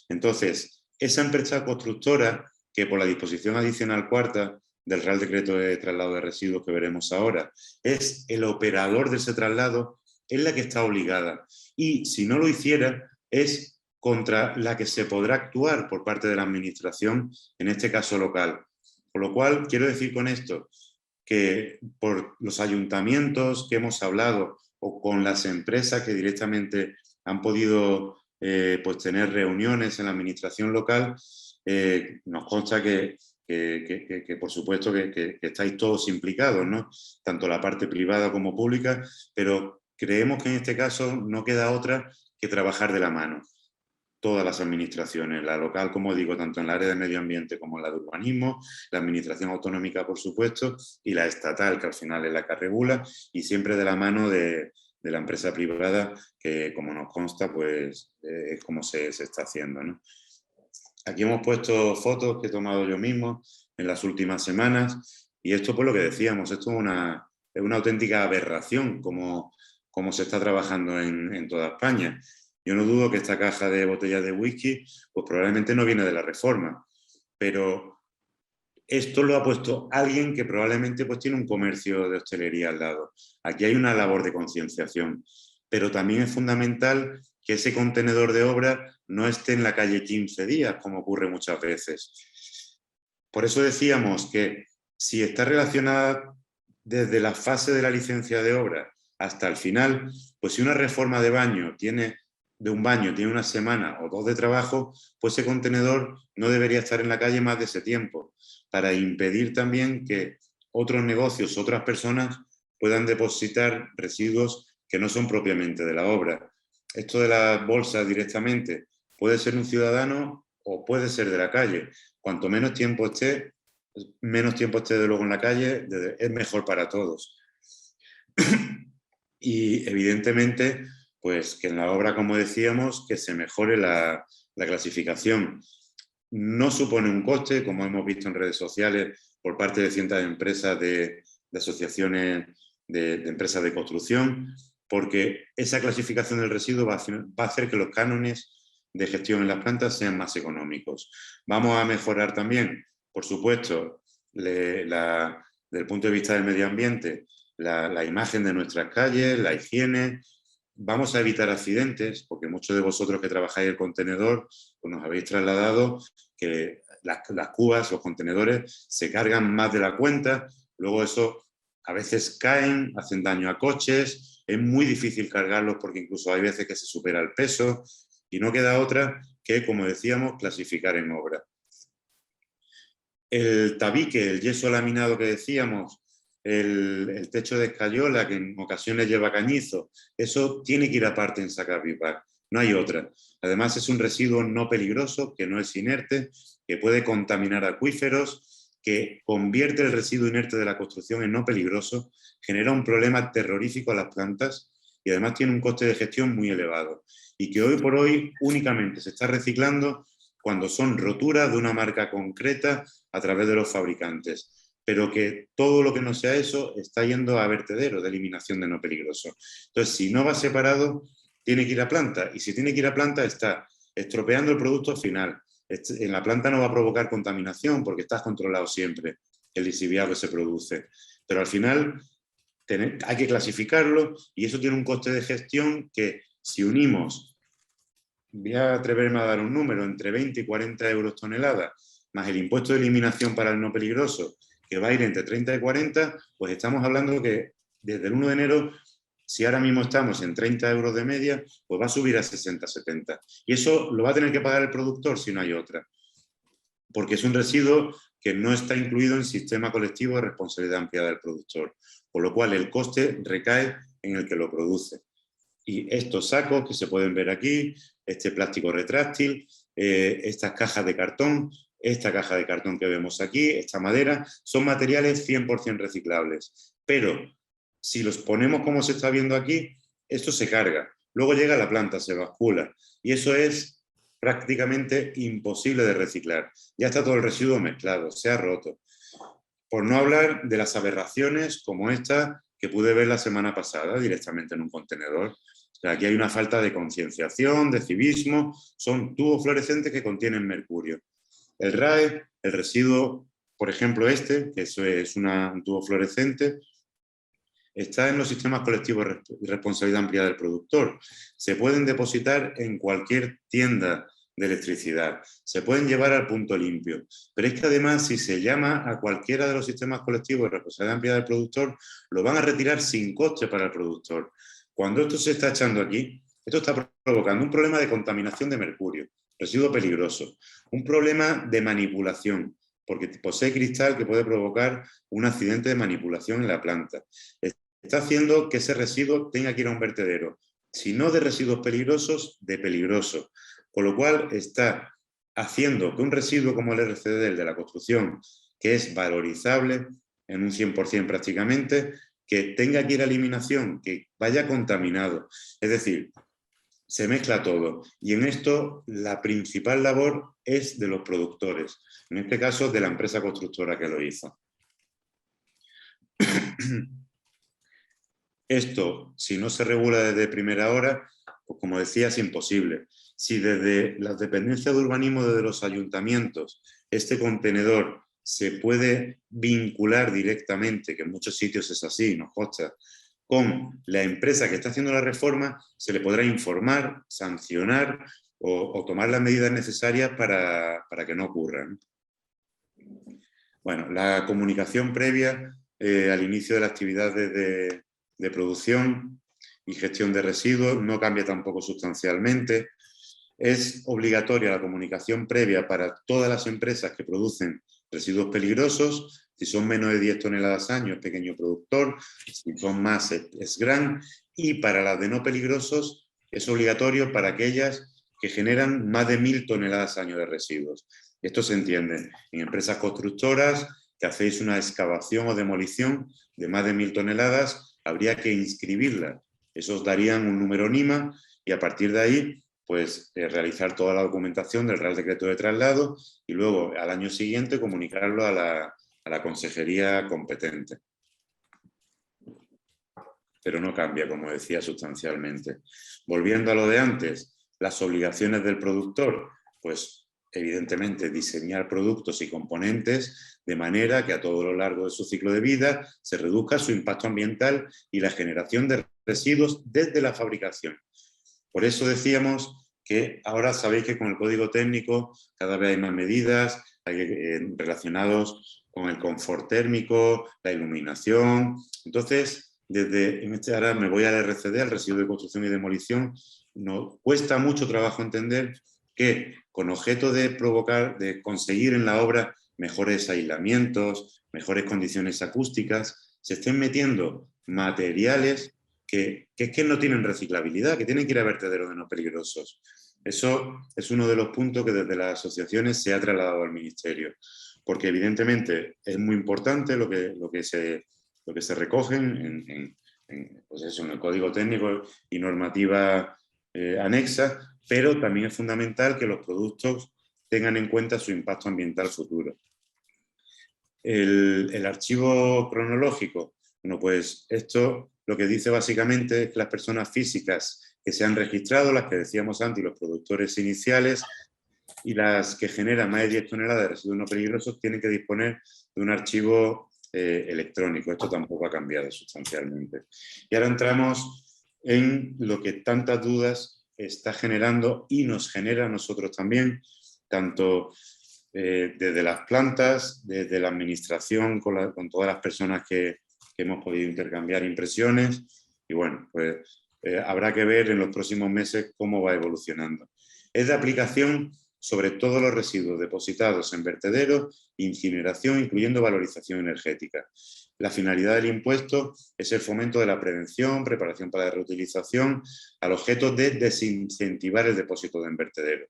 Entonces, esa empresa constructora, que por la disposición adicional cuarta del Real Decreto de Traslado de Residuos que veremos ahora, es el operador de ese traslado, es la que está obligada. Y si no lo hiciera, es contra la que se podrá actuar por parte de la administración, en este caso local. Por lo cual, quiero decir con esto que por los ayuntamientos que hemos hablado o con las empresas que directamente han podido pues tener reuniones en la administración local, nos consta que por supuesto que estáis todos implicados, ¿no? Tanto la parte privada como pública, pero creemos que en este caso no queda otra que trabajar de la mano. Todas las administraciones, la local, como digo, tanto en el área de medio ambiente como en la de urbanismo, la administración autonómica, por supuesto, y la estatal, que al final es la que regula, y siempre de la mano de la empresa privada, que como nos consta, pues es como se está haciendo, ¿no? Aquí hemos puesto fotos que he tomado yo mismo en las últimas semanas, y esto pues lo que decíamos, esto es una auténtica aberración como se está trabajando en toda España. Yo no dudo que esta caja de botellas de whisky pues probablemente no viene de la reforma, pero esto lo ha puesto alguien que probablemente pues tiene un comercio de hostelería al lado. Aquí hay una labor de concienciación, pero también es fundamental que ese contenedor de obra no esté en la calle 15 días, como ocurre muchas veces. Por eso decíamos que si está relacionada desde la fase de la licencia de obra hasta el final, pues si una reforma de un baño tiene una semana o 2 de trabajo, pues ese contenedor no debería estar en la calle más de ese tiempo, para impedir también que otros negocios, otras personas puedan depositar residuos que no son propiamente de la obra. Esto de las bolsas directamente puede ser un ciudadano o puede ser de la calle. Cuanto menos tiempo esté de luego en la calle, es mejor para todos. Y evidentemente, pues que en la obra, como decíamos, que se mejore la clasificación. No supone un coste, como hemos visto en redes sociales, por parte de cientos de empresas, de asociaciones de empresas de construcción, porque esa clasificación del residuo va a hacer que los cánones de gestión en las plantas sean más económicos. Vamos a mejorar también, por supuesto, desde el punto de vista del medio ambiente, la imagen de nuestras calles, la higiene. Vamos a evitar accidentes, porque muchos de vosotros que trabajáis el contenedor pues nos habéis trasladado que las cubas, los contenedores, se cargan más de la cuenta, luego eso a veces caen, hacen daño a coches, es muy difícil cargarlos porque incluso hay veces que se supera el peso y no queda otra que, como decíamos, clasificar en obra. El tabique, el yeso laminado que decíamos, el techo de escayola, que en ocasiones lleva cañizo, eso tiene que ir aparte en sacar BIPAC, no hay otra. Además es un residuo no peligroso, que no es inerte, que puede contaminar acuíferos, que convierte el residuo inerte de la construcción en no peligroso, genera un problema terrorífico a las plantas y además tiene un coste de gestión muy elevado. Y que hoy por hoy únicamente se está reciclando cuando son roturas de una marca concreta a través de los fabricantes, pero que todo lo que no sea eso está yendo a vertedero de eliminación de no peligroso. Entonces, si no va separado, tiene que ir a planta, y si tiene que ir a planta está estropeando el producto final. En la planta no va a provocar contaminación porque está controlado siempre el lixiviado que se produce, pero al final hay que clasificarlo y eso tiene un coste de gestión que Si unimos, voy a atreverme a dar un número, entre 20 y 40 euros tonelada, más el impuesto de eliminación para el no peligroso, que va a ir entre 30 y 40, pues estamos hablando que desde el 1 de enero, si ahora mismo estamos en 30 euros de media, pues va a subir a 60, 70. Y eso lo va a tener que pagar el productor si no hay otra. Porque es un residuo que no está incluido en el sistema colectivo de responsabilidad ampliada del productor. Por lo cual el coste recae en el que lo produce. Y estos sacos que se pueden ver aquí, este plástico retráctil, estas cajas de cartón, esta caja de cartón que vemos aquí, esta madera, son materiales 100% reciclables. Pero si los ponemos como se está viendo aquí, esto se carga. Luego llega a la planta, se bascula. Y eso es prácticamente imposible de reciclar. Ya está todo el residuo mezclado, se ha roto. Por no hablar de las aberraciones como esta que pude ver la semana pasada directamente en un contenedor. O sea, aquí hay una falta de concienciación, de civismo. Son tubos fluorescentes que contienen mercurio. El RAE, el residuo, por ejemplo este, que eso es un tubo fluorescente, está en los sistemas colectivos de responsabilidad ampliada del productor. Se pueden depositar en cualquier tienda de electricidad, se pueden llevar al punto limpio, pero es que además si se llama a cualquiera de los sistemas colectivos de responsabilidad ampliada del productor, lo van a retirar sin coste para el productor. Cuando esto se está echando aquí, esto está provocando un problema de contaminación de mercurio, residuo peligroso, un problema de manipulación, porque posee cristal que puede provocar un accidente de manipulación en la planta. Está haciendo que ese residuo tenga que ir a un vertedero, si no de residuos peligrosos, de peligrosos. Con lo cual está haciendo que un residuo como el RCD, el de la construcción, que es valorizable en un 100% prácticamente, que tenga que ir a eliminación, que vaya contaminado. Es decir, se mezcla todo. Y en esto la principal labor es de los productores, en este caso de la empresa constructora que lo hizo. Esto, si no se regula desde primera hora, pues como decía, es imposible. Si desde las dependencias de urbanismo, desde los ayuntamientos, este contenedor se puede vincular directamente, que en muchos sitios es así, nos consta, con la empresa que está haciendo la reforma, se le podrá informar, sancionar o tomar las medidas necesarias para que no ocurran. Bueno, la comunicación previa al inicio de la actividad de producción y gestión de residuos no cambia tampoco sustancialmente. Es obligatoria la comunicación previa para todas las empresas que producen residuos peligrosos. Si son menos de 10 toneladas año es pequeño productor, si son más es gran, y para las de no peligrosos es obligatorio para aquellas que generan más de 1000 toneladas año de residuos. Esto se entiende en empresas constructoras que hacéis una excavación o demolición de más de 1000 toneladas, habría que inscribirla. Eso os darían un número NIMA y a partir de ahí pues realizar toda la documentación del Real Decreto de Traslado y luego al año siguiente comunicarlo a la consejería competente. Pero no cambia, como decía, sustancialmente. Volviendo a lo de antes, las obligaciones del productor, pues evidentemente diseñar productos y componentes de manera que a todo lo largo de su ciclo de vida se reduzca su impacto ambiental y la generación de residuos desde la fabricación. Por eso decíamos que ahora sabéis que con el código técnico cada vez hay más medidas relacionadas con el confort térmico, la iluminación. Entonces, ahora me voy al RCD, al residuo de construcción y demolición. Nos cuesta mucho trabajo entender que con objeto de conseguir en la obra mejores aislamientos, mejores condiciones acústicas, se estén metiendo materiales que no tienen reciclabilidad, que tienen que ir a vertederos de no peligrosos. Eso es uno de los puntos que desde las asociaciones se ha trasladado al Ministerio, porque evidentemente es muy importante lo que se recoge pues eso, en el Código Técnico y normativa anexa, pero también es fundamental que los productos tengan en cuenta su impacto ambiental futuro. El archivo cronológico, bueno, pues esto lo que dice básicamente es que las personas físicas que se han registrado, las que decíamos antes, los productores iniciales y las que generan más de 10 toneladas de residuos no peligrosos tienen que disponer de un archivo electrónico. Esto tampoco ha cambiado sustancialmente. Y ahora entramos en lo que tantas dudas está generando y nos genera a nosotros también, tanto desde las plantas, desde la administración, con todas las personas que hemos podido intercambiar impresiones, y bueno, pues habrá que ver en los próximos meses cómo va evolucionando. Es de aplicación sobre todos los residuos depositados en vertederos, incineración, incluyendo valorización energética. La finalidad del impuesto es el fomento de la prevención, preparación para la reutilización, al objeto de desincentivar el depósito en vertederos.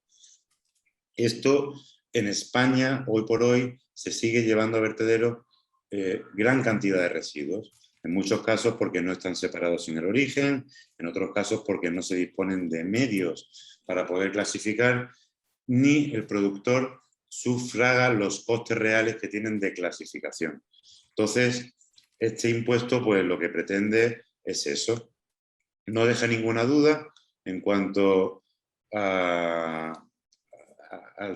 Esto en España, hoy por hoy, se sigue llevando a vertederos gran cantidad de residuos. En muchos casos porque no están separados en el origen, en otros casos porque no se disponen de medios para poder clasificar, ni el productor sufraga los costes reales que tienen de clasificación. Entonces, este impuesto pues lo que pretende es eso. No deja ninguna duda en cuanto al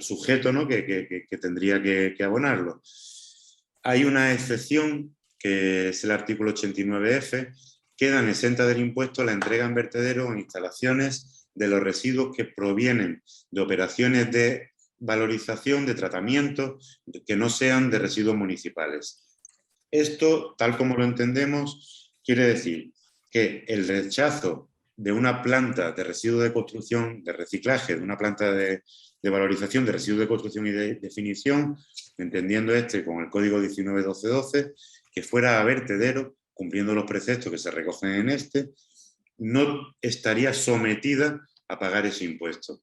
sujeto, ¿no? que tendría que abonarlo. Hay una excepción, que es el artículo 89F, quedan exentas del impuesto la entrega en vertederos o en instalaciones de los residuos que provienen de operaciones de valorización, de tratamiento, que no sean de residuos municipales. Esto, tal como lo entendemos, quiere decir que el rechazo de una planta de residuos de construcción, de reciclaje, de una planta de valorización de residuos de construcción y de definición, entendiendo con el código 19.12.12, que fuera a vertedero, cumpliendo los preceptos que se recogen en no estaría sometida a pagar ese impuesto.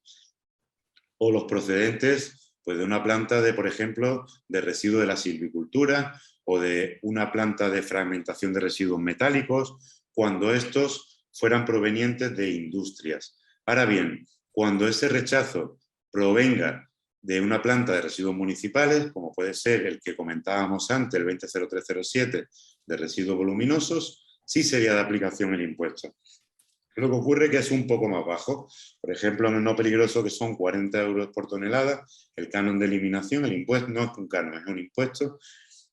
O los procedentes pues, de una planta de, por ejemplo, de residuos de la silvicultura o de una planta de fragmentación de residuos metálicos, cuando estos fueran provenientes de industrias. Ahora bien, cuando ese rechazo provenga de una planta de residuos municipales, como puede ser el que comentábamos antes, el 200307 de residuos voluminosos, sí sería de aplicación el impuesto. Lo que ocurre es que es un poco más bajo. Por ejemplo, en el no peligroso, que son 40 euros por tonelada, el canon de eliminación, el impuesto, no es un canon, es un impuesto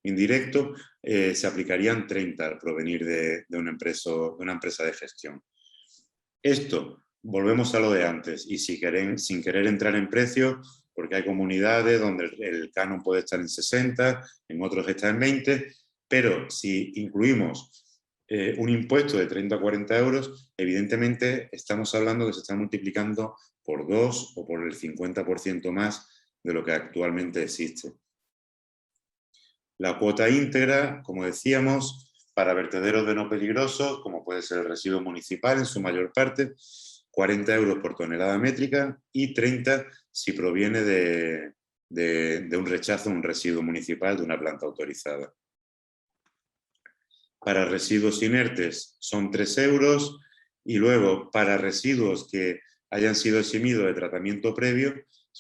indirecto, se aplicarían 30 al provenir de una empresa de gestión. Esto, volvemos a lo de antes, y sin querer entrar en precios, porque hay comunidades donde el canon puede estar en 60, en otros está en 20, pero si incluimos un impuesto de 30 a 40 euros, evidentemente estamos hablando que se está multiplicando por 2 o por el 50% más de lo que actualmente existe. La cuota íntegra, como decíamos, para vertederos de no peligrosos, como puede ser el residuo municipal en su mayor parte, 40 euros por tonelada métrica y 30 si proviene de un rechazo, un residuo municipal de una planta autorizada. Para residuos inertes son 3 euros y luego para residuos que hayan sido eximidos de tratamiento previo,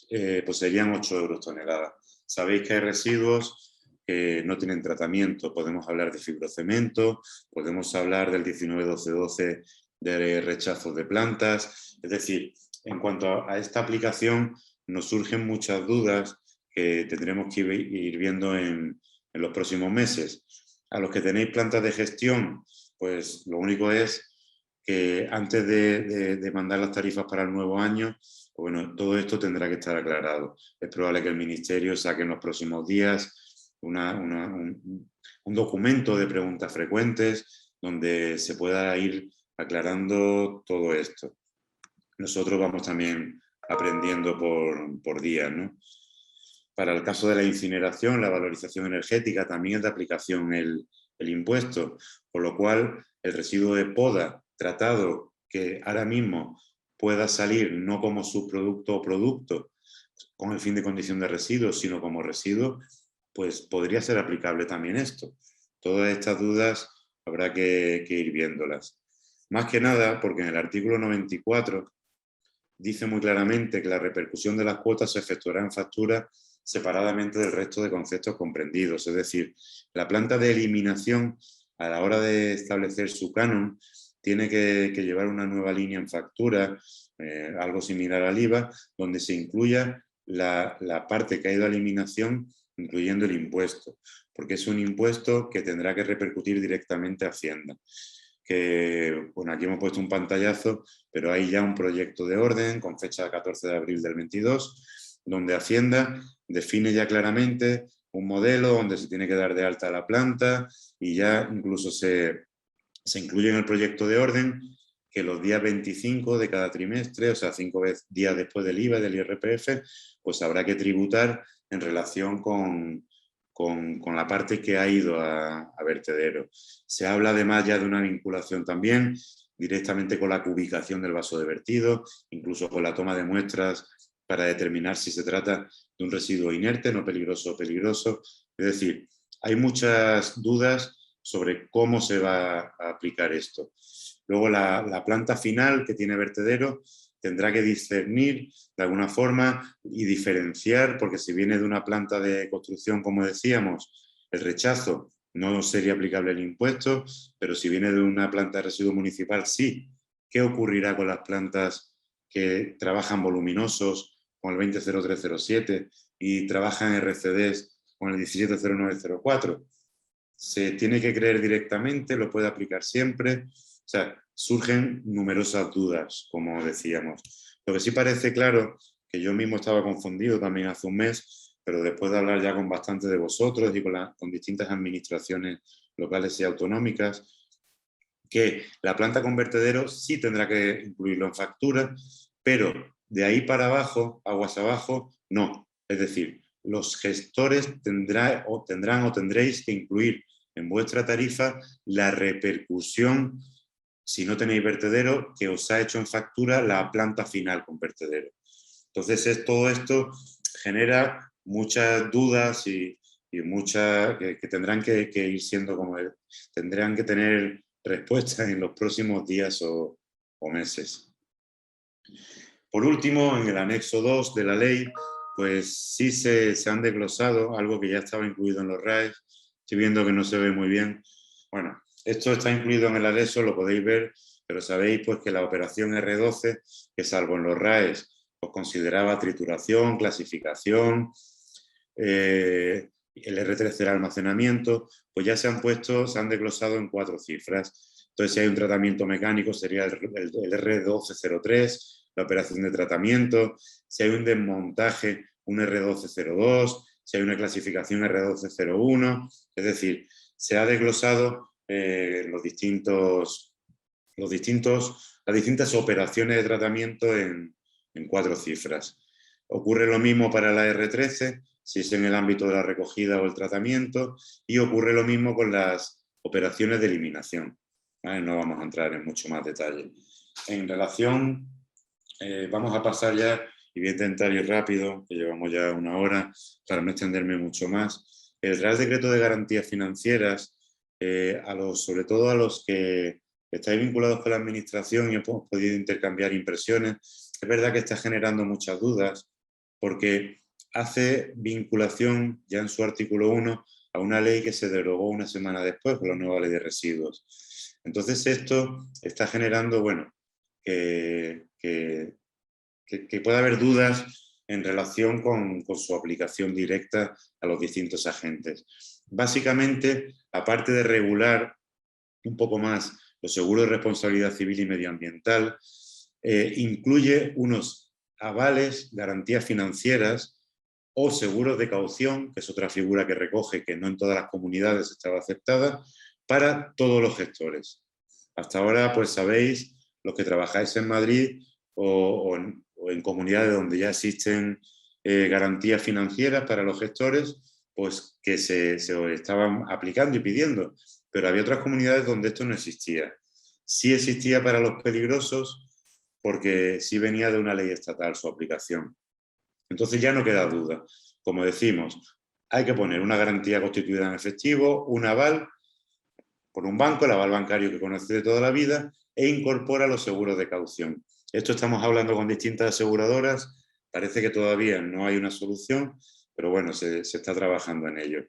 pues serían 8 euros tonelada. Sabéis que hay residuos que no tienen tratamiento. Podemos hablar de fibrocemento, podemos hablar del 19.12.12 de rechazos de plantas. Es decir, en cuanto a esta aplicación nos surgen muchas dudas que tendremos que ir viendo en los próximos meses. A los que tenéis plantas de gestión, pues lo único es que antes de mandar las tarifas para el nuevo año, pues bueno, todo esto tendrá que estar aclarado. Es probable que el Ministerio saque en los próximos días un documento de preguntas frecuentes donde se pueda ir aclarando todo esto. Nosotros vamos también aprendiendo por día, ¿no? Para el caso de la incineración, la valorización energética, también es de aplicación el impuesto, por lo cual el residuo de poda tratado que ahora mismo pueda salir no como subproducto o producto con el fin de condición de residuo, sino como residuo, pues podría ser aplicable también esto. Todas estas dudas habrá que ir viéndolas. Más que nada porque en el artículo 94 dice muy claramente que la repercusión de las cuotas se efectuará en factura separadamente del resto de conceptos comprendidos. Es decir, la planta de eliminación, a la hora de establecer su canon, tiene que llevar una nueva línea en factura, algo similar al IVA, donde se incluya la parte que ha ido a eliminación, incluyendo el impuesto, porque es un impuesto que tendrá que repercutir directamente a Hacienda. que, bueno, aquí hemos puesto un pantallazo, pero hay ya un proyecto de orden con fecha 14 de abril del 22, donde Hacienda define ya claramente un modelo donde se tiene que dar de alta la planta y ya incluso se incluye en el proyecto de orden que los días 25 de cada trimestre, o sea, 5 días después del IVA y del IRPF, pues habrá que tributar en relación con la parte que ha ido a vertedero. Se habla además ya de una vinculación también directamente con la cubicación del vaso de vertido, incluso con la toma de muestras para determinar si se trata de un residuo inerte, no peligroso o peligroso. Es decir, hay muchas dudas sobre cómo se va a aplicar esto. Luego la planta final que tiene vertedero tendrá que discernir de alguna forma y diferenciar, porque si viene de una planta de construcción, como decíamos, el rechazo no sería aplicable el impuesto, pero si viene de una planta de residuo municipal, sí. ¿Qué ocurrirá con las plantas que trabajan voluminosos con el 200307 y trabajan RCDs con el 170904? Se tiene que creer directamente, lo puede aplicar siempre. O sea, surgen numerosas dudas, como decíamos. Lo que sí parece claro, que yo mismo estaba confundido también hace un mes, pero después de hablar ya con bastante de vosotros y con distintas administraciones locales y autonómicas, que la planta con vertedero sí tendrá que incluirlo en factura, pero de ahí para abajo, aguas abajo, no. Es decir, los gestores tendrán o tendréis que incluir en vuestra tarifa la repercusión, si no tenéis vertedero, que os ha hecho en factura la planta final con vertedero. Entonces, todo esto genera muchas dudas y muchas que tendrán que ir siendo como tendrán que tener respuestas en los próximos días o meses. Por último, en el anexo 2 de la ley, pues sí se han desglosado algo que ya estaba incluido en los RAEs. Estoy viendo que no se ve muy bien. Bueno, esto está incluido en el anexo, lo podéis ver, pero sabéis pues que la operación R12, que salvo en los RAEs, pues consideraba trituración, clasificación, el R13 era almacenamiento, pues ya se han desglosado en 4 cifras. Entonces, si hay un tratamiento mecánico, sería el R1203, la operación de tratamiento. Si hay un desmontaje, un R1202, si hay una clasificación R1201. Es decir, se ha desglosado las distintas operaciones de tratamiento en 4 cifras. Ocurre lo mismo para la R13, si es en el ámbito de la recogida o el tratamiento, y ocurre lo mismo con las operaciones de eliminación. ¿Vale? No vamos a entrar en mucho más detalle. En relación, vamos a pasar ya, y voy a intentar ir rápido, que llevamos ya 1 hora, para no extenderme mucho más. El Real Decreto de Garantías Financieras, sobre todo a los que estáis vinculados con la administración y hemos podido intercambiar impresiones, es verdad que está generando muchas dudas, porque hace vinculación ya en su artículo 1 a una ley que se derogó una semana después con la nueva ley de residuos. Entonces esto está generando, bueno, que pueda haber dudas en relación con su aplicación directa a los distintos agentes. Básicamente, aparte de regular un poco más los seguros de responsabilidad civil y medioambiental, incluye unos avales, garantías financieras o seguros de caución, que es otra figura que recoge que no en todas las comunidades estaba aceptada, para todos los gestores. Hasta ahora, pues sabéis, los que trabajáis en Madrid o en comunidades donde ya existen garantías financieras para los gestores, pues que se estaban aplicando y pidiendo. Pero había otras comunidades donde esto no existía. Sí existía para los peligrosos, porque sí venía de una ley estatal su aplicación. Entonces ya no queda duda. Como decimos, hay que poner una garantía constituida en efectivo, un aval por un banco, el aval bancario que conoce de toda la vida, e incorpora los seguros de caución. Esto estamos hablando con distintas aseguradoras, parece que todavía no hay una solución, pero bueno, se está trabajando en ello.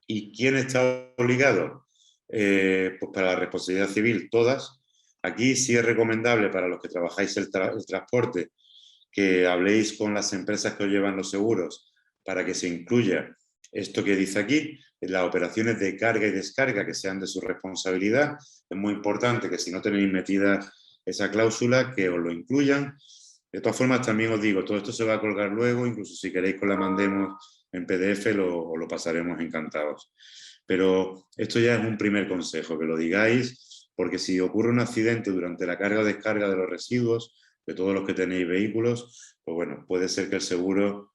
¿Y quién está obligado? Pues para la responsabilidad civil, todas. Aquí sí es recomendable para los que trabajáis el transporte que habléis con las empresas que os llevan los seguros para que se incluya Esto que dice aquí, las operaciones de carga y descarga que sean de su responsabilidad, es muy importante que si no tenéis metida esa cláusula, que os lo incluyan. De todas formas, también os digo, todo esto se va a colgar luego, incluso si queréis que la mandemos en PDF, lo pasaremos encantados. Pero esto ya es un primer consejo, que lo digáis, porque si ocurre un accidente durante la carga o descarga de los residuos, de todos los que tenéis vehículos, pues bueno, puede ser que el seguro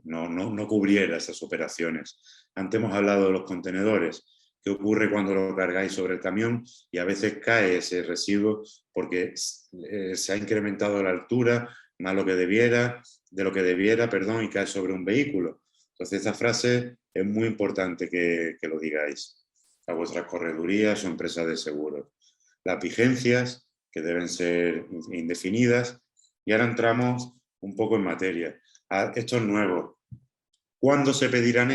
no cubriera esas operaciones. Antes hemos hablado de los contenedores. ¿Qué ocurre cuando lo cargáis sobre el camión y a veces cae ese residuo porque se ha incrementado la altura más de lo que debiera, perdón, y cae sobre un vehículo? Entonces, esta frase es muy importante que lo digáis a vuestras corredurías o empresas de seguros. Las vigencias, que deben ser indefinidas, y ahora entramos un poco en materia. Esto es nuevo. ¿Cuándo se pedirán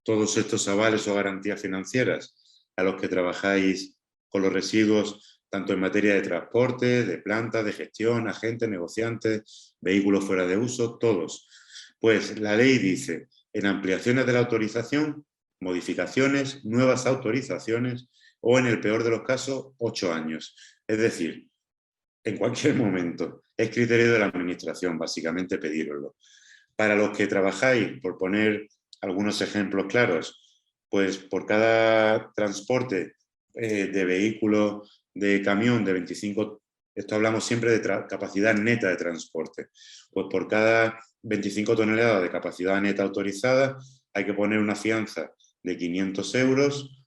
todos estos avales o garantías financieras a los que trabajáis con los residuos, tanto en materia de transporte, de plantas, de gestión, agentes, negociantes, vehículos fuera de uso, todos? Pues la ley dice, en ampliaciones de la autorización, modificaciones, nuevas autorizaciones o, en el peor de los casos, 8 años. Es decir, en cualquier momento. Es criterio de la administración, básicamente, pedíroslo. Para los que trabajáis, por poner algunos ejemplos claros, pues por cada transporte de vehículo, de camión de 25, esto hablamos siempre de capacidad neta de transporte, pues por cada 25 toneladas de capacidad neta autorizada hay que poner una fianza de 500 euros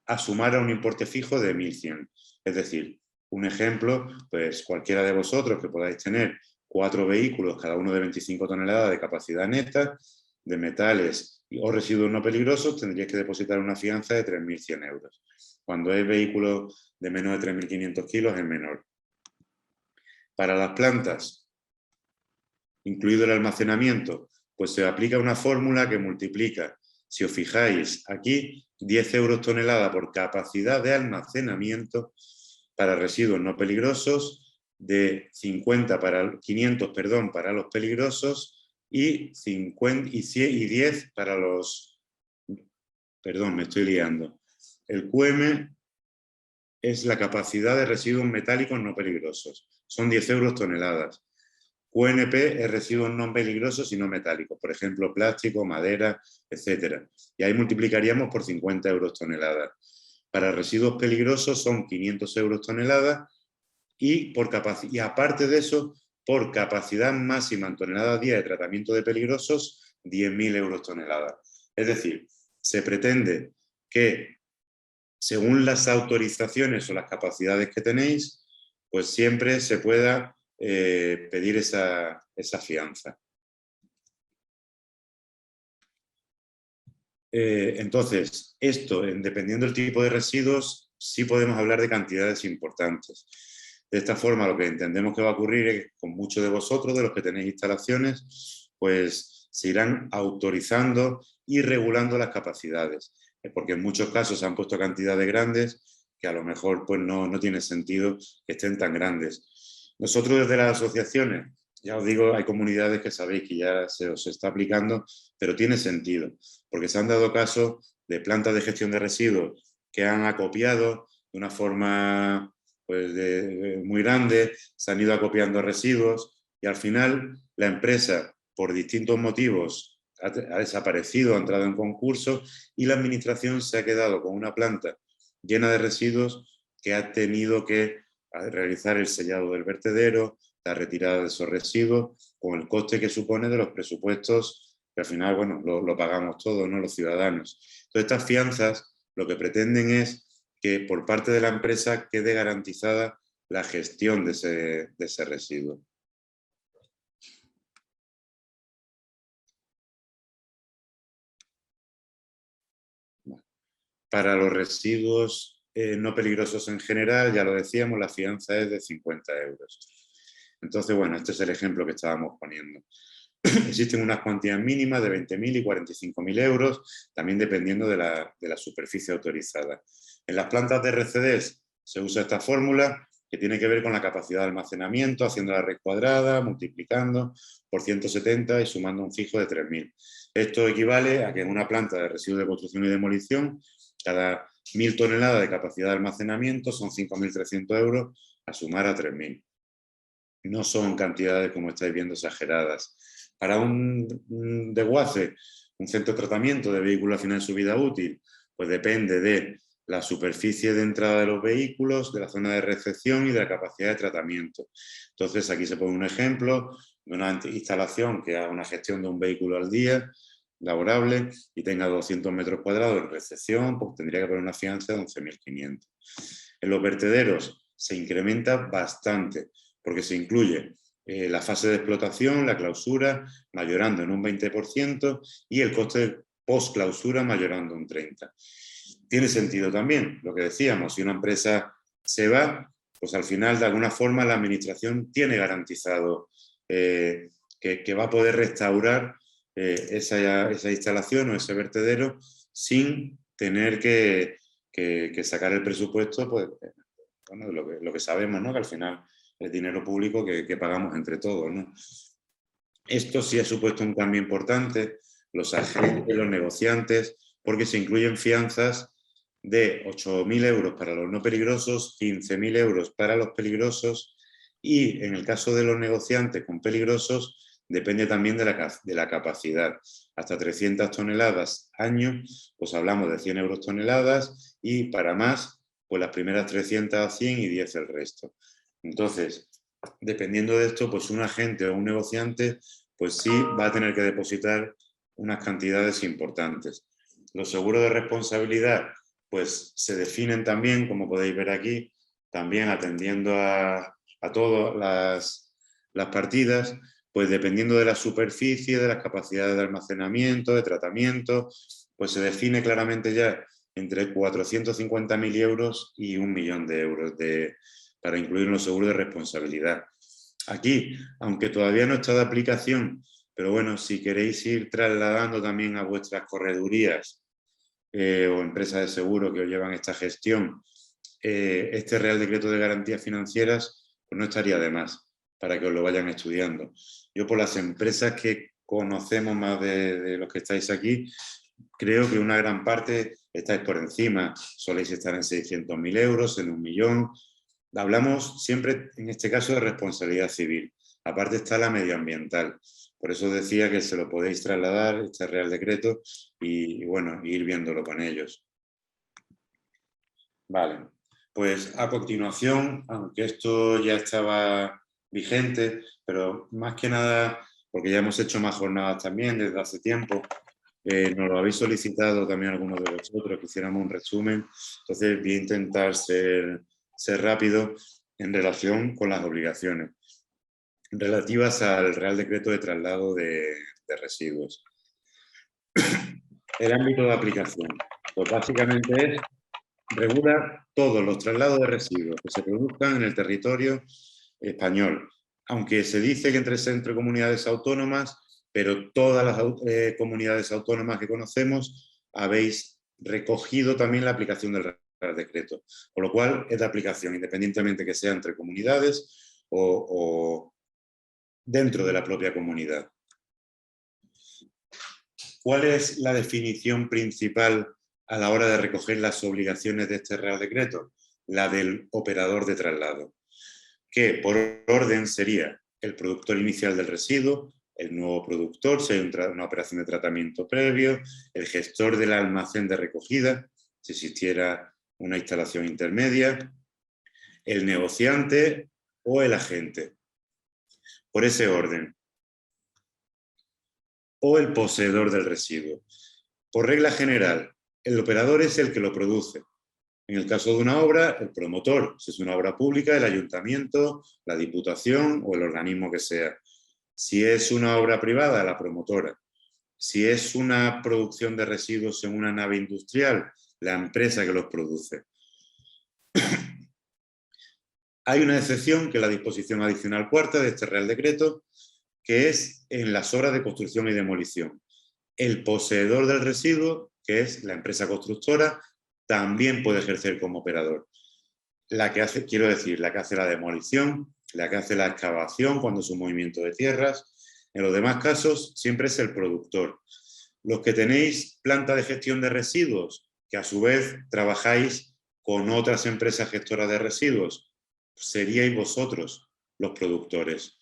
a sumar a un importe fijo de 1.100. Es decir, un ejemplo, pues cualquiera de vosotros que podáis tener 4 vehículos, cada uno de 25 toneladas de capacidad neta, de metales o residuos no peligrosos, tendríais que depositar una fianza de 3.100 euros. Cuando es vehículo de menos de 3.500 kilos es menor. Para las plantas, incluido el almacenamiento, pues se aplica una fórmula que multiplica, si os fijáis aquí, 10 euros tonelada por capacidad de almacenamiento para residuos no peligrosos, de 500 para los peligrosos y 10 para los... Perdón, me estoy liando. El QM es la capacidad de residuos metálicos no peligrosos. Son 10 euros toneladas. QNP es residuos no peligrosos y no metálicos, por ejemplo, plástico, madera, etc. Y ahí multiplicaríamos por 50 euros toneladas. Para residuos peligrosos son 500 euros tonelada y aparte de eso, por capacidad máxima en tonelada día de tratamiento de peligrosos, 10.000 euros tonelada. Es decir, se pretende que según las autorizaciones o las capacidades que tenéis, pues siempre se pueda pedir esa fianza. Entonces, esto, dependiendo del tipo de residuos, sí podemos hablar de cantidades importantes. De esta forma, lo que entendemos que va a ocurrir es que con muchos de vosotros, de los que tenéis instalaciones, pues se irán autorizando y regulando las capacidades. Porque en muchos casos se han puesto cantidades grandes que a lo mejor pues no tiene sentido que estén tan grandes. Nosotros desde las asociaciones, ya os digo, hay comunidades que sabéis que ya se os está aplicando, pero tiene sentido, porque se han dado casos de plantas de gestión de residuos que han acopiado de una forma pues, muy grande, se han ido acopiando residuos y al final la empresa, por distintos motivos, ha desaparecido, ha entrado en concurso y la administración se ha quedado con una planta llena de residuos que ha tenido que realizar el sellado del vertedero, la retirada de esos residuos, con el coste que supone de los presupuestos, que al final, bueno, lo pagamos todos, ¿no? Los ciudadanos. Entonces, estas fianzas lo que pretenden es que por parte de la empresa quede garantizada la gestión de ese residuo. Para los residuos no peligrosos en general, ya lo decíamos, la fianza es de 50 euros. Entonces, bueno, este es el ejemplo que estábamos poniendo. Existen unas cuantías mínimas de 20.000 y 45.000 euros, también dependiendo de la superficie autorizada. En las plantas de RCDs se usa esta fórmula que tiene que ver con la capacidad de almacenamiento, haciendo la red cuadrada, multiplicando por 170 y sumando un fijo de 3.000. Esto equivale a que en una planta de residuos de construcción y demolición, cada 1.000 toneladas de capacidad de almacenamiento son 5.300 euros a sumar a 3.000. No son cantidades, como estáis viendo, exageradas. Para un desguace, un centro de tratamiento de vehículos a final de su vida útil, pues depende de la superficie de entrada de los vehículos, de la zona de recepción y de la capacidad de tratamiento. Entonces, aquí se pone un ejemplo de una instalación que haga una gestión de un vehículo al día, laborable, y tenga 200 metros cuadrados en recepción, pues tendría que poner una fianza de 11.500. En los vertederos se incrementa bastante, porque se incluye la fase de explotación, la clausura, mayorando en un 20%, y el coste post-clausura mayorando un 30%. Tiene sentido también lo que decíamos, si una empresa se va, pues al final de alguna forma la administración tiene garantizado que va a poder restaurar esa instalación o ese vertedero sin tener que sacar el presupuesto, pues bueno, lo que sabemos, ¿no? Que al final es dinero público que pagamos entre todos, ¿no? Esto sí ha supuesto un cambio importante, los agentes, los negociantes, porque se incluyen fianzas de 8.000 euros para los no peligrosos, 15.000 euros para los peligrosos, y en el caso de los negociantes con peligrosos depende también de la capacidad. Hasta 300 toneladas año, pues hablamos de 100 euros toneladas, y para más, pues las primeras 300 a 100 y 10 el resto. Entonces, dependiendo de esto, pues un agente o un negociante, pues sí va a tener que depositar unas cantidades importantes. Los seguros de responsabilidad, pues se definen también, como podéis ver aquí, también atendiendo a todas las partidas, pues dependiendo de la superficie, de las capacidades de almacenamiento, de tratamiento, pues se define claramente ya entre 450.000 euros y 1 millón de euros para incluir en los seguros de responsabilidad. Aquí, aunque todavía no está de aplicación, pero bueno, si queréis ir trasladando también a vuestras corredurías o empresas de seguro que os llevan esta gestión, este Real Decreto de Garantías Financieras, pues no estaría de más para que os lo vayan estudiando. Yo, por las empresas que conocemos más de los que estáis aquí, creo que una gran parte estáis por encima, soléis estar en 600.000 euros, en 1 millón. Hablamos siempre, en este caso, de responsabilidad civil. Aparte está la medioambiental. Por eso decía que se lo podéis trasladar, este Real Decreto, y bueno, ir viéndolo con ellos. Vale, pues a continuación, aunque esto ya estaba vigente, pero más que nada, porque ya hemos hecho más jornadas también desde hace tiempo, nos lo habéis solicitado también algunos de vosotros, que hiciéramos un resumen, entonces voy a intentar ser rápido en relación con las obligaciones relativas al Real Decreto de Traslado de Residuos. El ámbito de aplicación, pues básicamente es regular todos los traslados de residuos que se produzcan en el territorio español, aunque se dice que entre comunidades autónomas, pero todas las comunidades autónomas que conocemos habéis recogido también la aplicación del Real Decreto, con lo cual es de aplicación, independientemente que sea entre comunidades o dentro de la propia comunidad. ¿Cuál es la definición principal a la hora de recoger las obligaciones de este Real Decreto? La del operador de traslado, que por orden sería el productor inicial del residuo, el nuevo productor, si hay una operación de tratamiento previo, el gestor del almacén de recogida, si existiera una instalación intermedia, el negociante o el agente. Por ese orden. O el poseedor del residuo. Por regla general, el operador es el que lo produce. En el caso de una obra, el promotor, si es una obra pública, el ayuntamiento, la diputación o el organismo que sea. Si es una obra privada, la promotora. Si es una producción de residuos en una nave industrial, la empresa que los produce. Hay una excepción, que es la disposición adicional cuarta de este Real Decreto, que es en las obras de construcción y demolición. El poseedor del residuo, que es la empresa constructora, también puede ejercer como operador. La que hace, quiero decir, la que hace la demolición, la que hace la excavación cuando es un movimiento de tierras. En los demás casos siempre es el productor. Los que tenéis planta de gestión de residuos, que a su vez trabajáis con otras empresas gestoras de residuos, seríais vosotros los productores.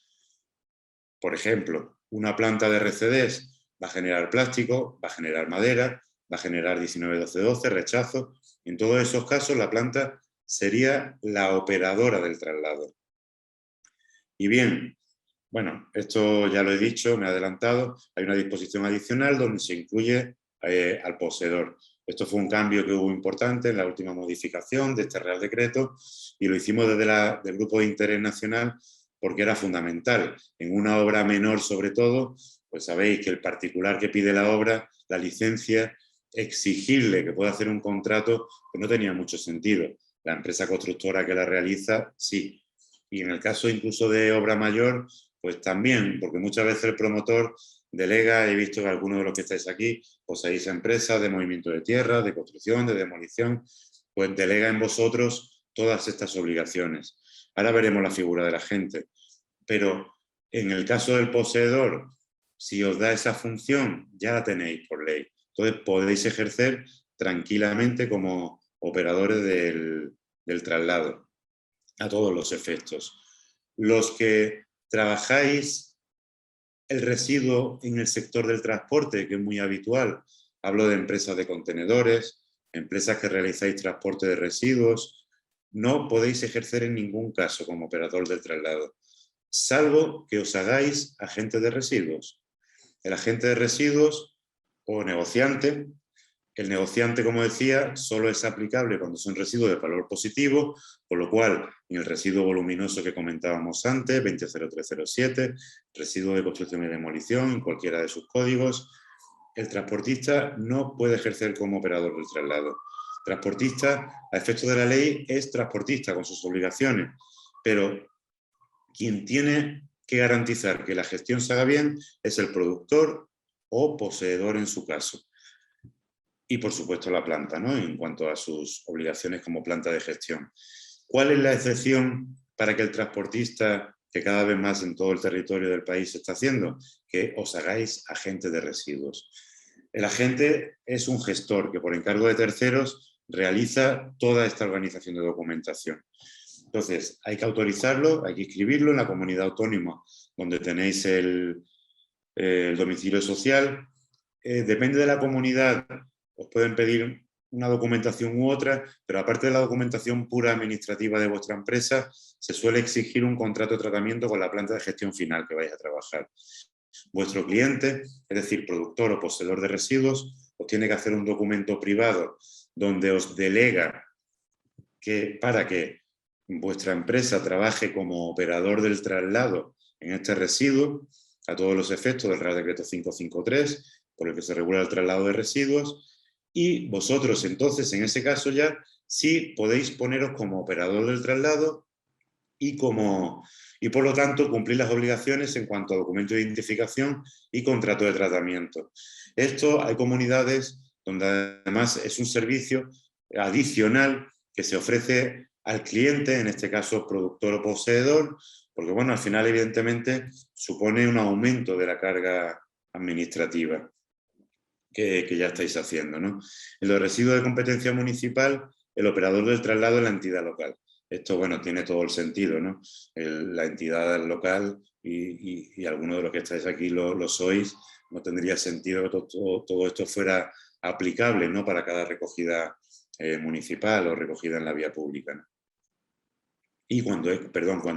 Por ejemplo, una planta de RCDs va a generar plástico, va a generar madera, va a generar 19-12-12, rechazo. En todos esos casos la planta sería la operadora del traslado. Y bien, bueno, esto ya lo he dicho, me he adelantado, hay una disposición adicional donde se incluye al poseedor. Esto fue un cambio que hubo importante en la última modificación de este Real Decreto y lo hicimos desde del Grupo de Interés Nacional porque era fundamental. En una obra menor, sobre todo, pues sabéis que el particular que pide la obra, la licencia, exigirle que pueda hacer un contrato, pues no tenía mucho sentido. La empresa constructora que la realiza, sí. Y en el caso incluso de obra mayor, pues también, porque muchas veces el promotor delega, he visto que algunos de los que estáis aquí poseéis empresas de movimiento de tierra, de construcción, de demolición, pues delega en vosotros todas estas obligaciones. Ahora veremos la figura de la gente, pero en el caso del poseedor, si os da esa función, ya la tenéis por ley. Entonces podéis ejercer tranquilamente como operadores del traslado, a todos los efectos. Los que trabajáis el residuo en el sector del transporte, que es muy habitual, hablo de empresas de contenedores, empresas que realizáis transporte de residuos, no podéis ejercer en ningún caso como operador del traslado, salvo que os hagáis agente de residuos. El agente de residuos o negociante. El negociante, como decía, solo es aplicable cuando son residuos de valor positivo, por lo cual en el residuo voluminoso que comentábamos antes, 200307, residuo de construcción y demolición, en cualquiera de sus códigos, el transportista no puede ejercer como operador del traslado. Transportista, a efectos de la ley, es transportista con sus obligaciones, pero quien tiene que garantizar que la gestión se haga bien es el productor o poseedor en su caso. Y, por supuesto, la planta, ¿no? En cuanto a sus obligaciones como planta de gestión. ¿Cuál es la excepción para que el transportista, que cada vez más en todo el territorio del país se está haciendo, que os hagáis agente de residuos? El agente es un gestor que, por encargo de terceros, realiza toda esta organización de documentación. Entonces, hay que autorizarlo, hay que inscribirlo en la comunidad autónoma donde tenéis el domicilio social. Depende de la comunidad, os pueden pedir una documentación u otra, pero aparte de la documentación pura administrativa de vuestra empresa, se suele exigir un contrato de tratamiento con la planta de gestión final que vais a trabajar. Vuestro cliente, es decir, productor o poseedor de residuos, os tiene que hacer un documento privado donde os delega para que vuestra empresa trabaje como operador del traslado en este residuo, a todos los efectos del Real Decreto 553, por el que se regula el traslado de residuos, y vosotros entonces, en ese caso ya, sí podéis poneros como operador del traslado y por lo tanto cumplir las obligaciones en cuanto a documento de identificación y contrato de tratamiento. Esto hay comunidades donde además es un servicio adicional que se ofrece al cliente, en este caso productor o poseedor, porque bueno, al final evidentemente supone un aumento de la carga administrativa que ya estáis haciendo, ¿no? En los residuos de competencia municipal, el operador del traslado es la entidad local. Esto, bueno, tiene todo el sentido, ¿no? La entidad local y algunos de los que estáis aquí lo sois, no tendría sentido que todo esto fuera aplicable, ¿no? Para cada recogida municipal o recogida en la vía pública, ¿no? Y cuando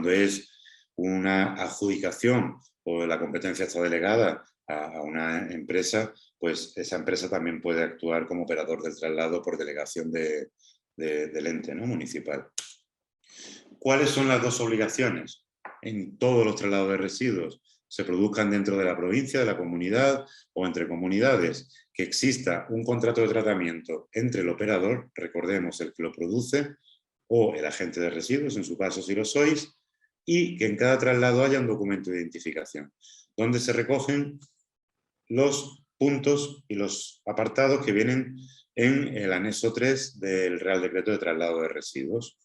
es una adjudicación o la competencia está delegada a una empresa, pues esa empresa también puede actuar como operador del traslado por delegación del ente, ¿no? Municipal. ¿Cuáles son las dos obligaciones? En todos los traslados de residuos, se produzcan dentro de la provincia, de la comunidad o entre comunidades, que exista un contrato de tratamiento entre el operador, recordemos el que lo produce, o el agente de residuos, en su caso si lo sois, y que en cada traslado haya un documento de identificación, donde se recogen los puntos y los apartados que vienen en el anexo 3 del Real Decreto de Traslado de Residuos.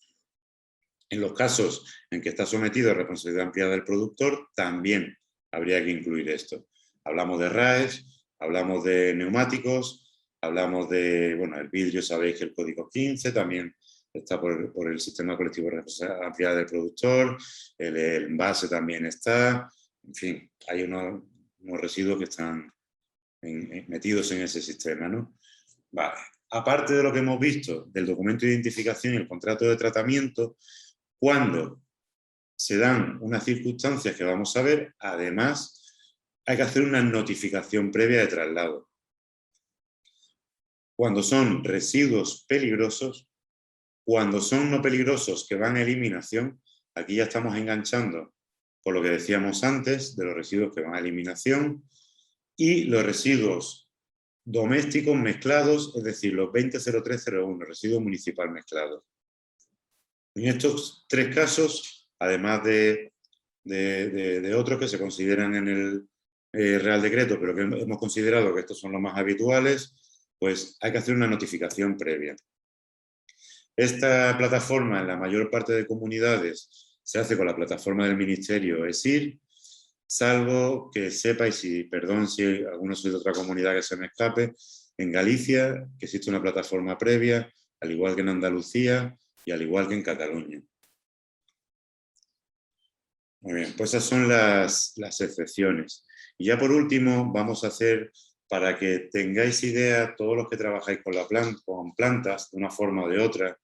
En los casos en que está sometido a responsabilidad ampliada del productor, también habría que incluir esto. Hablamos de RAEs, Hablamos de neumáticos, hablamos de, bueno, el vidrio, sabéis que el código 15 también está por el sistema colectivo de responsabilidad del productor, el envase también está, en fin, hay unos residuos que están metidos en ese sistema, ¿no? Vale. Aparte de lo que hemos visto del documento de identificación y el contrato de tratamiento, cuando se dan unas circunstancias que vamos a ver, además hay que hacer una notificación previa de traslado. Cuando son residuos peligrosos, cuando son no peligrosos que van a eliminación, aquí ya estamos enganchando con lo que decíamos antes de los residuos que van a eliminación y los residuos domésticos mezclados, es decir, los 200301, residuos municipal mezclados. En estos tres casos, además de otros que se consideran en el Real Decreto, pero que hemos considerado que estos son los más habituales, pues hay que hacer una notificación previa. Esta plataforma en la mayor parte de comunidades se hace con la plataforma del Ministerio ESIR, salvo que sepáis, y perdón si alguno sois de otra comunidad que se me escape, en Galicia, que existe una plataforma previa, al igual que en Andalucía y al igual que en Cataluña. Muy bien, pues esas son las excepciones. Y ya por último vamos a hacer, para que tengáis idea, todos los que trabajáis con plantas, de una forma o de otra,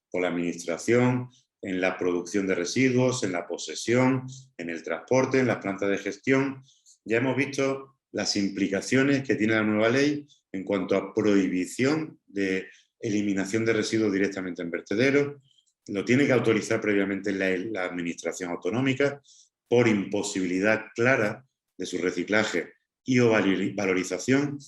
con la administración, en la producción de residuos, en la posesión, en el transporte, en las plantas de gestión. Ya hemos visto las implicaciones que tiene la nueva ley en cuanto a prohibición de eliminación de residuos directamente en vertederos. Lo tiene que autorizar previamente la administración autonómica por imposibilidad clara de su reciclaje y o valorización.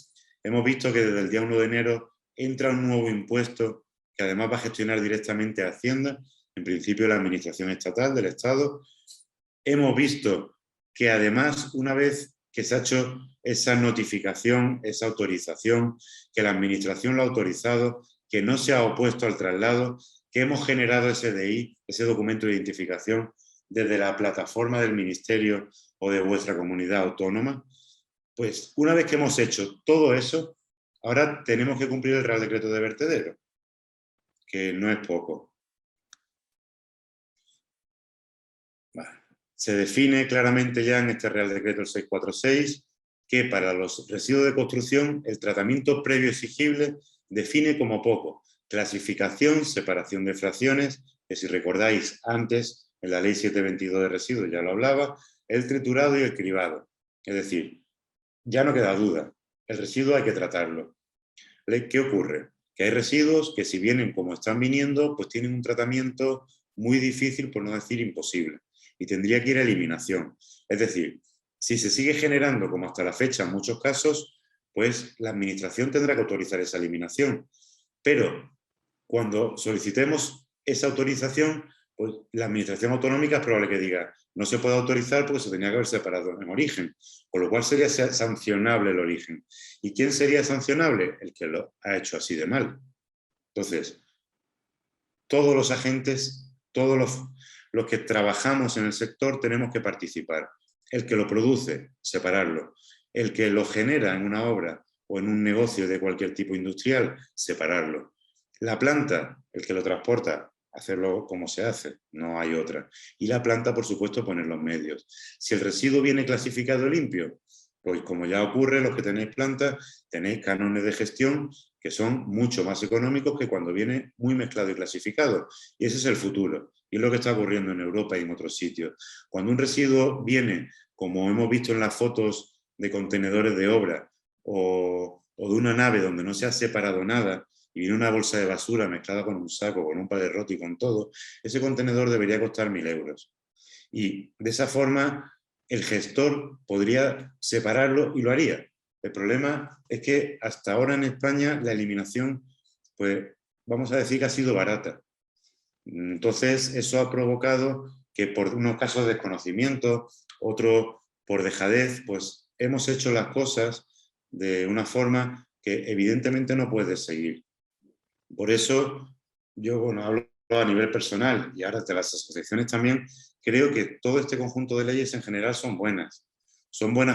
Hemos visto que desde el día 1 de enero entra un nuevo impuesto que además va a gestionar directamente a Hacienda, en principio la administración estatal del Estado. Hemos visto que además, una vez que se ha hecho esa notificación, esa autorización, que la administración lo ha autorizado, que no se ha opuesto al traslado, que hemos generado ese DI, ese documento de identificación, desde la plataforma del Ministerio o de vuestra comunidad autónoma, pues una vez que hemos hecho todo eso, ahora tenemos que cumplir el Real Decreto de vertedero, que no es poco. Vale. Se define claramente ya en este Real Decreto el 646 que para los residuos de construcción el tratamiento previo exigible define como poco clasificación, separación de fracciones, que si recordáis antes en la Ley 722 de residuos ya lo hablaba, el triturado y el cribado. Es decir, ya no queda duda, el residuo hay que tratarlo. ¿Qué ocurre? Que hay residuos que si vienen como están viniendo, pues tienen un tratamiento muy difícil, por no decir imposible, y tendría que ir a eliminación. Es decir, si se sigue generando como hasta la fecha en muchos casos, pues la administración tendrá que autorizar esa eliminación. Pero cuando solicitemos esa autorización, pues la administración autonómica es probable que diga no se puede autorizar porque se tenía que haber separado en origen, con lo cual sería sancionable el origen. ¿Y quién sería sancionable? El que lo ha hecho así de mal. Entonces, todos los agentes, todos los que trabajamos en el sector tenemos que participar. El que lo produce, separarlo. El que lo genera en una obra o en un negocio de cualquier tipo industrial, separarlo. La planta, el que lo transporta, hacerlo como se hace, no hay otra. Y la planta, por supuesto, poner los medios. Si el residuo viene clasificado limpio, pues como ya ocurre, los que tenéis plantas, tenéis cánones de gestión que son mucho más económicos que cuando viene muy mezclado y clasificado. Y ese es el futuro. Y es lo que está ocurriendo en Europa y en otros sitios. Cuando un residuo viene, como hemos visto en las fotos de contenedores de obra o de una nave donde no se ha separado nada, y viene una bolsa de basura mezclada con un saco, con un padrote y con todo, ese contenedor debería costar 1.000 euros. Y de esa forma el gestor podría separarlo y lo haría. El problema es que hasta ahora en España la eliminación, pues vamos a decir que ha sido barata. Entonces eso ha provocado que por unos casos de desconocimiento, otros por dejadez, pues hemos hecho las cosas de una forma que evidentemente no puede seguir. Por eso yo, bueno, hablo a nivel personal y ahora de las asociaciones también, creo que todo este conjunto de leyes en general son buenas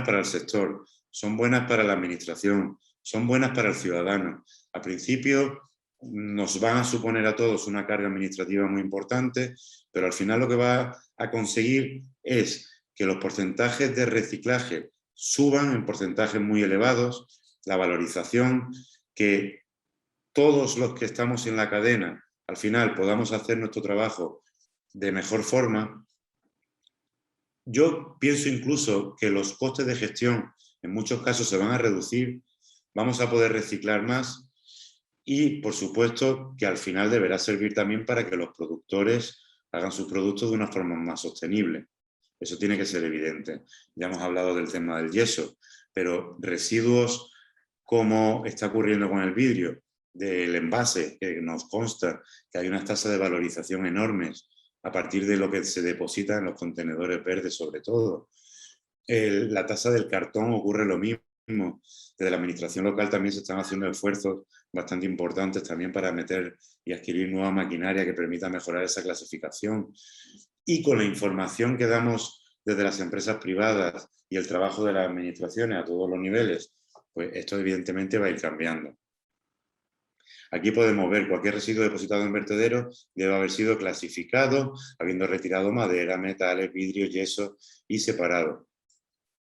para el sector, son buenas para la administración, son buenas para el ciudadano. Al principio nos van a suponer a todos una carga administrativa muy importante, pero al final lo que va a conseguir es que los porcentajes de reciclaje suban en porcentajes muy elevados, la valorización, que todos los que estamos en la cadena al final podamos hacer nuestro trabajo de mejor forma. Yo pienso incluso que los costes de gestión en muchos casos se van a reducir, vamos a poder reciclar más y, por supuesto, que al final deberá servir también para que los productores hagan sus productos de una forma más sostenible. Eso tiene que ser evidente. Ya hemos hablado del tema del yeso, pero residuos como está ocurriendo con el vidrio, del envase, que nos consta que hay unas tasas de valorización enormes a partir de lo que se deposita en los contenedores verdes sobre todo. La tasa del cartón ocurre lo mismo. Desde la administración local también se están haciendo esfuerzos bastante importantes también para meter y adquirir nueva maquinaria que permita mejorar esa clasificación. Y con la información que damos desde las empresas privadas y el trabajo de las administraciones a todos los niveles, pues esto evidentemente va a ir cambiando. Aquí podemos ver cualquier residuo depositado en vertedero debe haber sido clasificado, habiendo retirado madera, metales, vidrio, yeso y separado.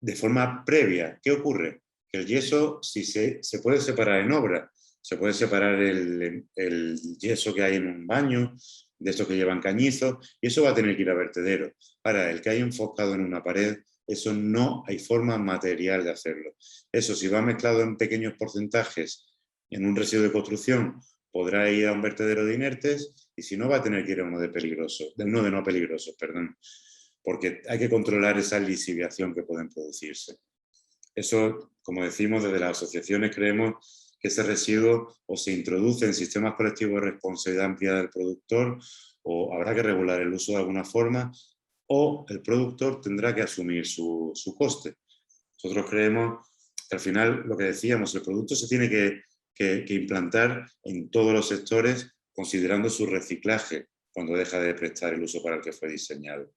De forma previa, ¿qué ocurre? Que el yeso, si se puede separar en obra, se puede separar el yeso que hay en un baño, de estos que llevan cañizos, y eso va a tener que ir a vertedero. Ahora, el que hay enfocado en una pared, eso no hay forma material de hacerlo. Eso, si va mezclado en pequeños porcentajes en un residuo de construcción, podrá ir a un vertedero de inertes, y si no, va a tener que ir a uno de no peligrosos, perdón, porque hay que controlar esa lisiviación que pueden producirse. Eso, como decimos, desde las asociaciones creemos que ese residuo o se introduce en sistemas colectivos de responsabilidad ampliada del productor, o habrá que regular el uso de alguna forma, o el productor tendrá que asumir su coste. Nosotros creemos que al final, lo que decíamos, el producto se tiene que implantar en todos los sectores considerando su reciclaje cuando deja de prestar el uso para el que fue diseñado.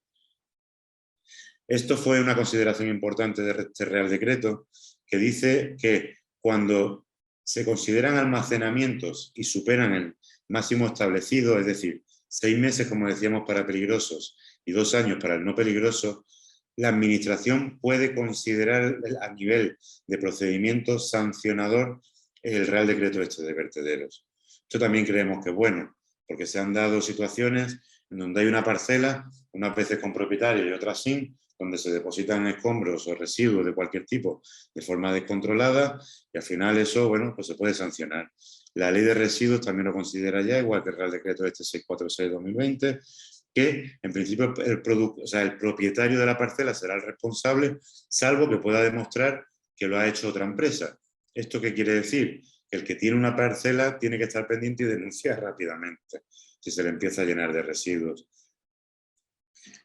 Esto fue una consideración importante de este Real Decreto, que dice que cuando se consideran almacenamientos y superan el máximo establecido, es decir, 6 meses, como decíamos, para peligrosos y 2 años para el no peligroso, la Administración puede considerar a nivel de procedimiento sancionador el Real Decreto este de vertederos. Esto también creemos que es bueno, porque se han dado situaciones en donde hay una parcela, unas veces con propietario y otras sin, donde se depositan escombros o residuos de cualquier tipo de forma descontrolada, y al final eso, bueno, pues se puede sancionar. La ley de residuos también lo considera ya, igual que el Real Decreto este 646/2020, que en principio el propietario de la parcela será el responsable, salvo que pueda demostrar que lo ha hecho otra empresa. ¿Esto qué quiere decir? Que el que tiene una parcela tiene que estar pendiente y denunciar rápidamente si se le empieza a llenar de residuos.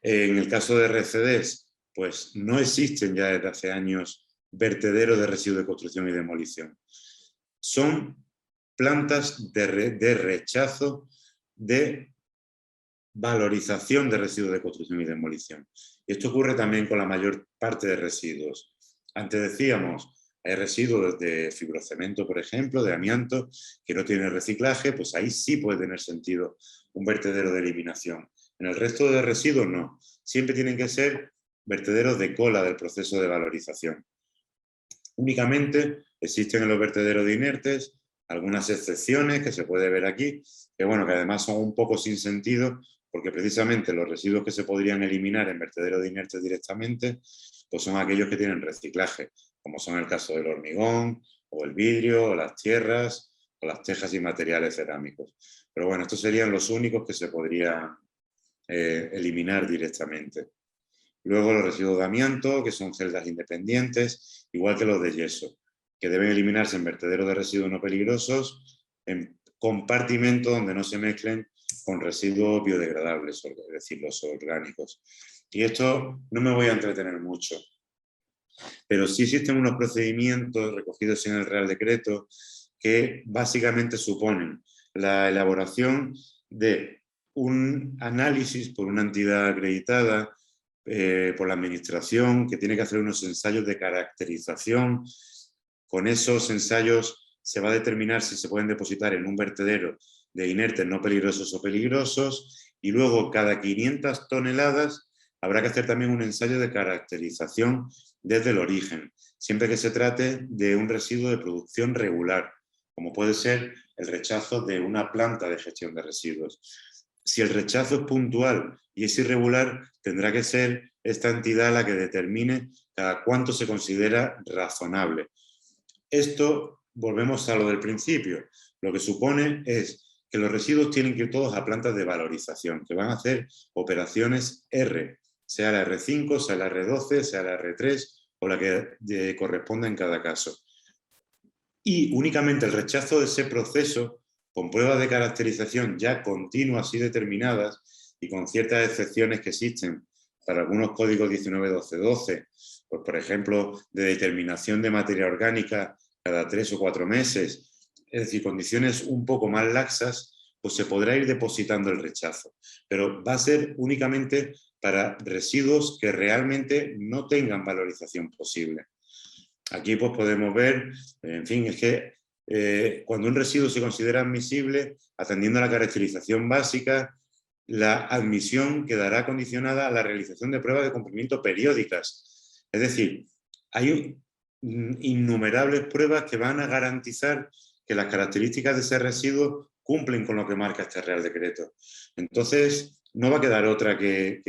En el caso de RCDs, pues no existen ya desde hace años vertederos de residuos de construcción y demolición. Son plantas de rechazo de valorización de residuos de construcción y demolición. Y esto ocurre también con la mayor parte de residuos. Antes decíamos, hay residuos de fibrocemento, por ejemplo, de amianto, que no tienen reciclaje, pues ahí sí puede tener sentido un vertedero de eliminación. En el resto de residuos no. Siempre tienen que ser vertederos de cola del proceso de valorización. Únicamente existen en los vertederos de inertes algunas excepciones que se puede ver aquí, que bueno, que además son un poco sin sentido, porque precisamente los residuos que se podrían eliminar en vertederos de inertes directamente, pues son aquellos que tienen reciclaje, como son el caso del hormigón, o el vidrio, o las tierras, o las tejas y materiales cerámicos. Pero bueno, estos serían los únicos que se podrían eliminar directamente. Luego los residuos de amianto, que son celdas independientes, igual que los de yeso, que deben eliminarse en vertederos de residuos no peligrosos, en compartimentos donde no se mezclen con residuos biodegradables, es decir, los orgánicos. Y esto no me voy a entretener mucho, pero sí existen unos procedimientos recogidos en el Real Decreto que básicamente suponen la elaboración de un análisis por una entidad acreditada por la administración, que tiene que hacer unos ensayos de caracterización. Con esos ensayos se va a determinar si se pueden depositar en un vertedero de inertes no peligrosos o peligrosos, y luego cada 500 toneladas habrá que hacer también un ensayo de caracterización desde el origen, siempre que se trate de un residuo de producción regular, como puede ser el rechazo de una planta de gestión de residuos. Si el rechazo es puntual y es irregular, tendrá que ser esta entidad la que determine cada cuánto se considera razonable. Esto, volvemos a lo del principio, lo que supone es que los residuos tienen que ir todos a plantas de valorización, que van a hacer operaciones R, sea la R5, sea la R12, sea la R3 o la que corresponda en cada caso. Y únicamente el rechazo de ese proceso, con pruebas de caracterización ya continuas y determinadas, y con ciertas excepciones que existen para algunos códigos 19.12.12, pues por ejemplo, de determinación de materia orgánica cada 3 o 4 meses, es decir, condiciones un poco más laxas, pues se podrá ir depositando el rechazo. Pero va a ser únicamente para residuos que realmente no tengan valorización posible. Aquí pues podemos ver, en fin, es que cuando un residuo se considera admisible, atendiendo a la caracterización básica, la admisión quedará condicionada a la realización de pruebas de cumplimiento periódicas. Es decir, hay innumerables pruebas que van a garantizar que las características de ese residuo cumplen con lo que marca este Real Decreto. Entonces, no va a quedar otra que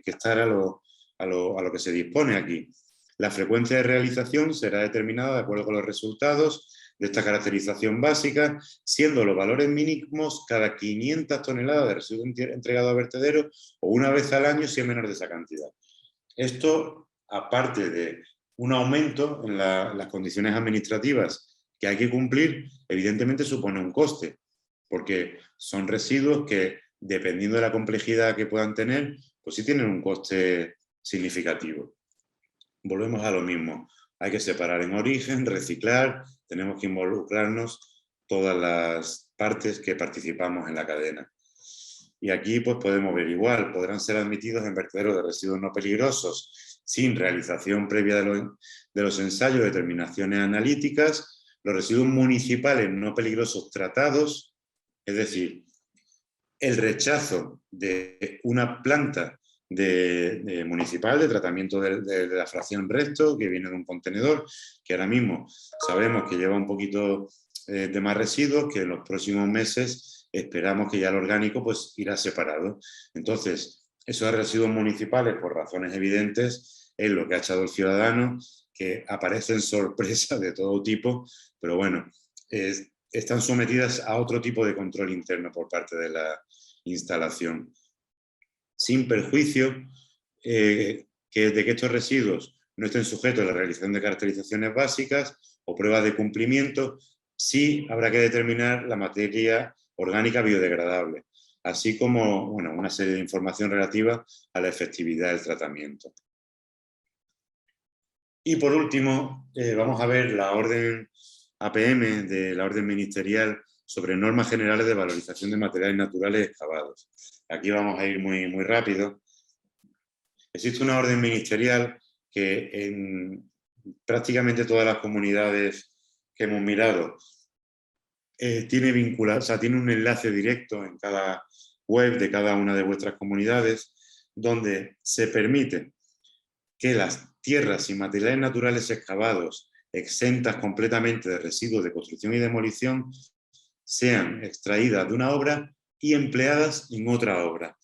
estar a lo que se dispone aquí. La frecuencia de realización será determinada de acuerdo con los resultados de esta caracterización básica, siendo los valores mínimos cada 500 toneladas de residuo entregado a vertedero o una vez al año si es menor de esa cantidad. Esto, aparte de un aumento en las condiciones administrativas que hay que cumplir, evidentemente supone un coste, porque son residuos que, dependiendo de la complejidad que puedan tener, pues sí tienen un coste significativo. Volvemos a lo mismo. Hay que separar en origen, reciclar, tenemos que involucrarnos todas las partes que participamos en la cadena. Y aquí pues podemos ver igual, podrán ser admitidos en vertederos de residuos no peligrosos sin realización previa de los ensayos de determinaciones analíticas, los residuos municipales no peligrosos tratados, es decir, el rechazo de una planta municipal de tratamiento de la fracción resto que viene de un contenedor, que ahora mismo sabemos que lleva un poquito de más residuos, que en los próximos meses esperamos que ya el orgánico pues irá separado. Entonces, esos residuos municipales, por razones evidentes, es lo que ha echado el ciudadano, que aparecen sorpresas de todo tipo, pero bueno, están sometidas a otro tipo de control interno por parte de la instalación, sin perjuicio de que estos residuos no estén sujetos a la realización de caracterizaciones básicas o pruebas de cumplimiento. Sí habrá que determinar la materia orgánica biodegradable, así como bueno, una serie de información relativa a la efectividad del tratamiento. Y por último, vamos a ver la orden APM de la orden ministerial sobre normas generales de valorización de materiales naturales excavados. Aquí vamos a ir muy rápido. Existe una orden ministerial que en prácticamente todas las comunidades que hemos mirado tiene un enlace directo en cada web de cada una de vuestras comunidades, donde se permite que las tierras y materiales naturales excavados, exentas completamente de residuos de construcción y demolición, sean extraídas de una obra y empleadas en otra obra.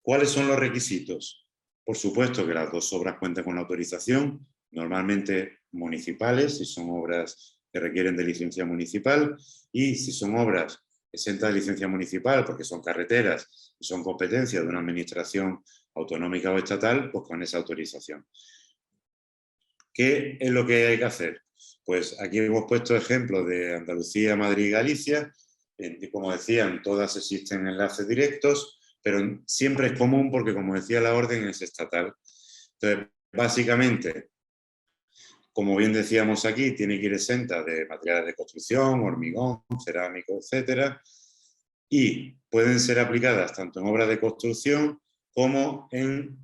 ¿Cuáles son los requisitos? Por supuesto que las dos obras cuenten con la autorización, normalmente municipales, si son obras que requieren de licencia municipal, y si son obras exentas de licencia municipal, porque son carreteras y son competencia de una administración autonómica o estatal, pues con esa autorización. ¿Qué es lo que hay que hacer? Pues aquí hemos puesto ejemplos de Andalucía, Madrid y Galicia. Como decían, todas existen enlaces directos, pero siempre es común porque, como decía la orden, es estatal. Entonces, básicamente, como bien decíamos aquí, tiene que ir exenta de materiales de construcción, hormigón, cerámico, etcétera, y pueden ser aplicadas tanto en obras de construcción como en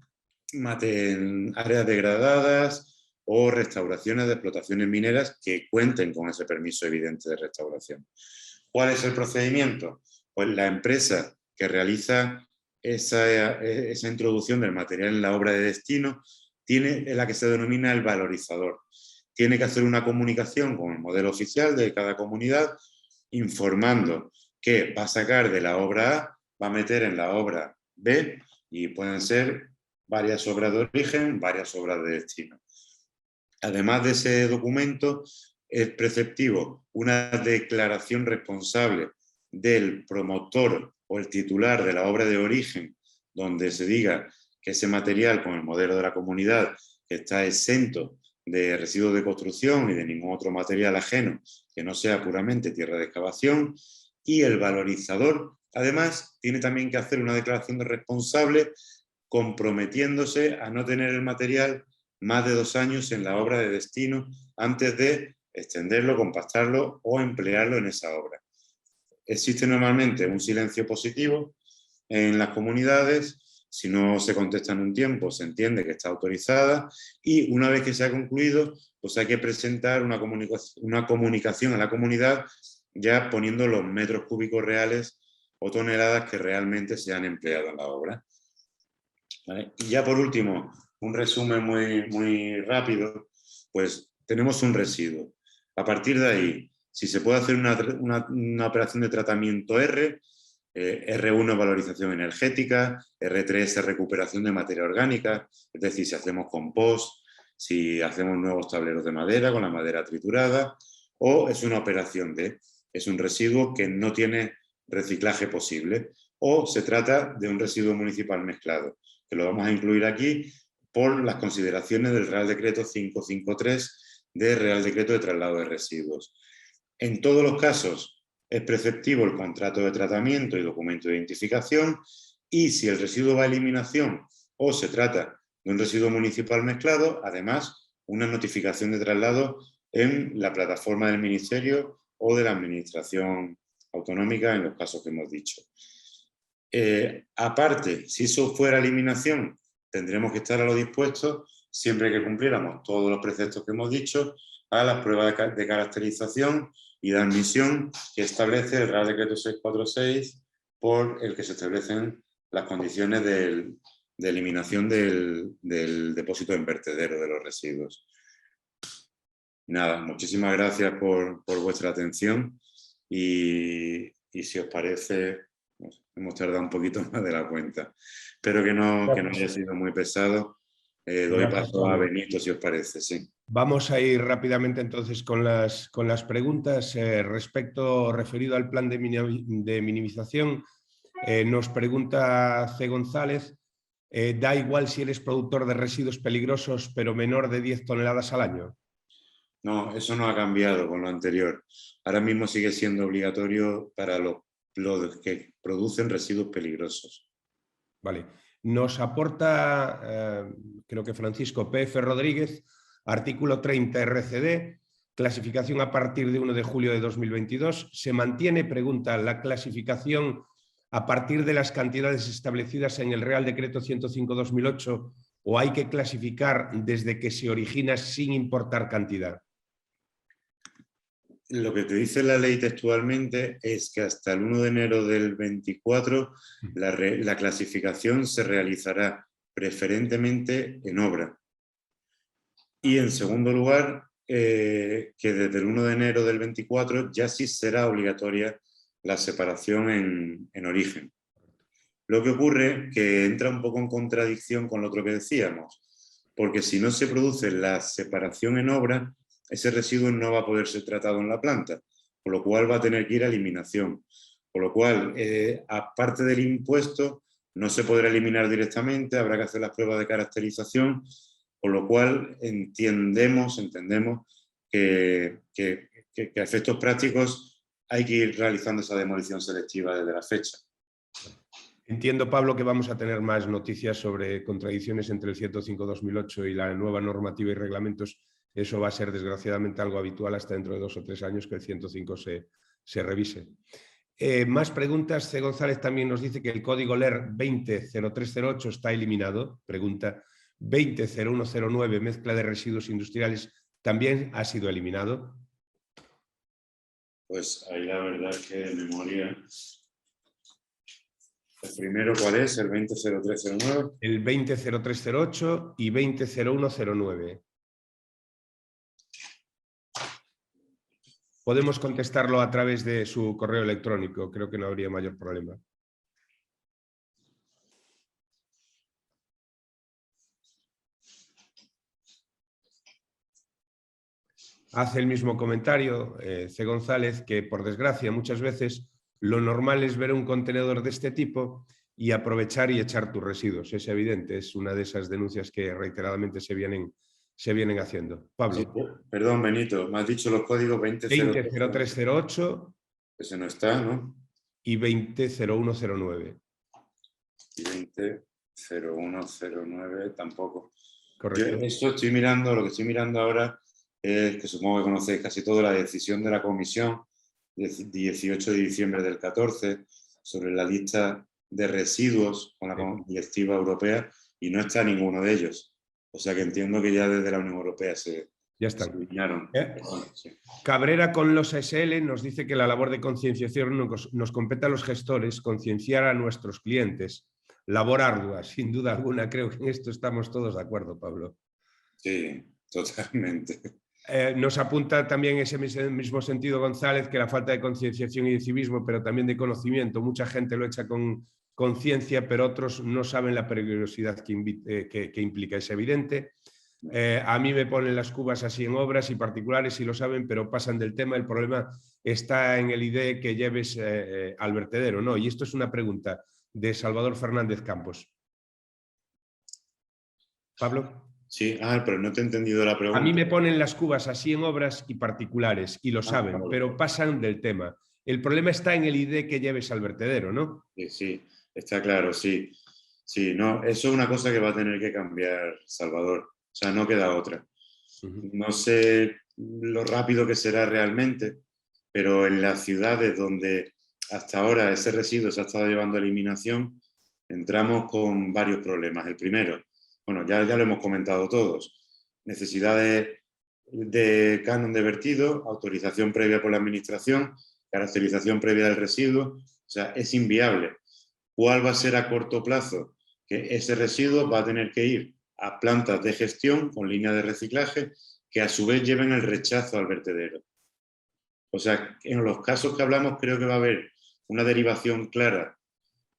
áreas degradadas o restauraciones de explotaciones mineras que cuenten con ese permiso evidente de restauración. ¿Cuál es el procedimiento? Pues la empresa que realiza esa introducción del material en la obra de destino tiene la que se denomina el valorizador. Tiene que hacer una comunicación con el modelo oficial de cada comunidad informando que va a sacar de la obra A, va a meter en la obra B y pueden ser varias obras de origen, varias obras de destino. Además de ese documento, es preceptivo una declaración responsable del promotor o el titular de la obra de origen, donde se diga que ese material con el modelo de la comunidad que está exento de residuos de construcción y de ningún otro material ajeno que no sea puramente tierra de excavación, y el valorizador, además, tiene también que hacer una declaración de responsable comprometiéndose a no tener el material más de 2 años en la obra de destino antes de extenderlo, compactarlo o emplearlo en esa obra. Existe normalmente un silencio positivo en las comunidades. Si no se contesta en un tiempo, se entiende que está autorizada y una vez que se ha concluido, pues hay que presentar una comunicación a la comunidad ya poniendo los metros cúbicos reales o toneladas que realmente se han empleado en la obra. ¿Vale? Y ya por último, un resumen muy rápido, pues tenemos un residuo. A partir de ahí, si se puede hacer una operación de tratamiento R, R1 valorización energética, R3 es recuperación de materia orgánica, es decir, si hacemos compost, si hacemos nuevos tableros de madera con la madera triturada, o es una operación D, es un residuo que no tiene reciclaje posible, o se trata de un residuo municipal mezclado, que lo vamos a incluir aquí por las consideraciones del Real Decreto 553 de Real Decreto de Traslado de Residuos. En todos los casos, es preceptivo el contrato de tratamiento y documento de identificación, y si el residuo va a eliminación o se trata de un residuo municipal mezclado, además, una notificación de traslado en la plataforma del Ministerio o de la Administración Autonómica en los casos que hemos dicho. Aparte, si eso fuera eliminación, tendremos que estar a lo dispuesto, siempre que cumpliéramos todos los preceptos que hemos dicho, a las pruebas de caracterización y de admisión que establece el Real Decreto 646, por el que se establecen las condiciones de eliminación del depósito en vertedero de los residuos. Nada, muchísimas gracias por vuestra atención y si os parece, hemos tardado un poquito más de la cuenta. Espero que no haya sido muy pesado. Doy paso a Benito, si os parece, sí. Vamos a ir rápidamente entonces con las preguntas. Referido al plan de minimización, nos pregunta C. González, ¿da igual si eres productor de residuos peligrosos pero menor de 10 toneladas al año? No, eso no ha cambiado con lo anterior. Ahora mismo sigue siendo obligatorio para los que producen residuos peligrosos. Vale. Nos aporta, creo que Francisco P.F. Rodríguez, artículo 30 RCD, clasificación a partir de 1 de julio de 2022. ¿Se mantiene, pregunta, la clasificación a partir de las cantidades establecidas en el Real Decreto 105/2008 o hay que clasificar desde que se origina sin importar cantidad? Lo que te dice la ley textualmente es que hasta el 1 de enero del 24 la clasificación se realizará preferentemente en obra. Y en segundo lugar, que desde el 1 de enero del 24 ya sí será obligatoria la separación en origen. Lo que ocurre que entra un poco en contradicción con lo otro que decíamos, porque si no se produce la separación en obra, ese residuo no va a poder ser tratado en la planta, por lo cual va a tener que ir a eliminación. Por lo cual, aparte del impuesto, no se podrá eliminar directamente, habrá que hacer las pruebas de caracterización, por lo cual entendemos que a efectos prácticos hay que ir realizando esa demolición selectiva desde la fecha. Entiendo, Pablo, que vamos a tener más noticias sobre contradicciones entre el 105/2008 y la nueva normativa y reglamentos. Eso va a ser, desgraciadamente, algo habitual hasta dentro de 2 o 3 años que el 105 se revise. Más preguntas. C. González también nos dice que el código LER 200308 está eliminado. Pregunta, 200109, mezcla de residuos industriales, también ha sido eliminado. Pues ahí la verdad que de memoria. ¿El primero cuál es? ¿El 200309? El 200308 y 200109. Podemos contestarlo a través de su correo electrónico, creo que no habría mayor problema. Hace el mismo comentario C. González, que por desgracia muchas veces lo normal es ver un contenedor de este tipo y aprovechar y echar tus residuos. Es evidente, es una de esas denuncias que reiteradamente se vienen haciendo. Pablo. Sí, perdón, Benito, me has dicho los códigos 200308. Ese no está, ¿no? Y 200109. Y 200109 tampoco. Correcto. Yo esto estoy mirando, lo que estoy mirando ahora es, que supongo que conocéis casi todo, la decisión de la Comisión del 18 de diciembre del 14 sobre la lista de residuos con la directiva europea, y no está ninguno de ellos. O sea que entiendo que ya desde la Unión Europea se eliminaron. Sí. Cabrera con los SL nos dice que la labor de concienciación nos compete a los gestores, concienciar a nuestros clientes. Labor ardua, sin duda alguna, creo que en esto estamos todos de acuerdo, Pablo. Sí, totalmente. Nos apunta también ese mismo sentido González, que la falta de concienciación y de civismo, pero también de conocimiento. Mucha gente lo echa con conciencia, pero otros no saben la peligrosidad que implica. Es evidente. A mí me ponen las cubas así en obras y particulares y lo saben, pero pasan del tema. El problema está en el ID que lleves al vertedero, ¿no? Y esto es una pregunta de Salvador Fernández Campos. Pablo. Sí, pero no te he entendido la pregunta. A mí me ponen las cubas así en obras y particulares y lo saben, pero pasan del tema. El problema está en el ID que lleves al vertedero, ¿no? Sí, está claro, sí. Sí, no, eso es una cosa que va a tener que cambiar, Salvador. O sea, no queda otra. No sé lo rápido que será realmente, pero en las ciudades donde hasta ahora ese residuo se ha estado llevando a eliminación, entramos con varios problemas. El primero, bueno, ya lo hemos comentado todos, necesidades de canon de vertido, autorización previa por la administración, caracterización previa del residuo. O sea, es inviable. ¿Cuál va a ser a corto plazo? Que ese residuo va a tener que ir a plantas de gestión con línea de reciclaje que a su vez lleven el rechazo al vertedero. O sea, en los casos que hablamos creo que va a haber una derivación clara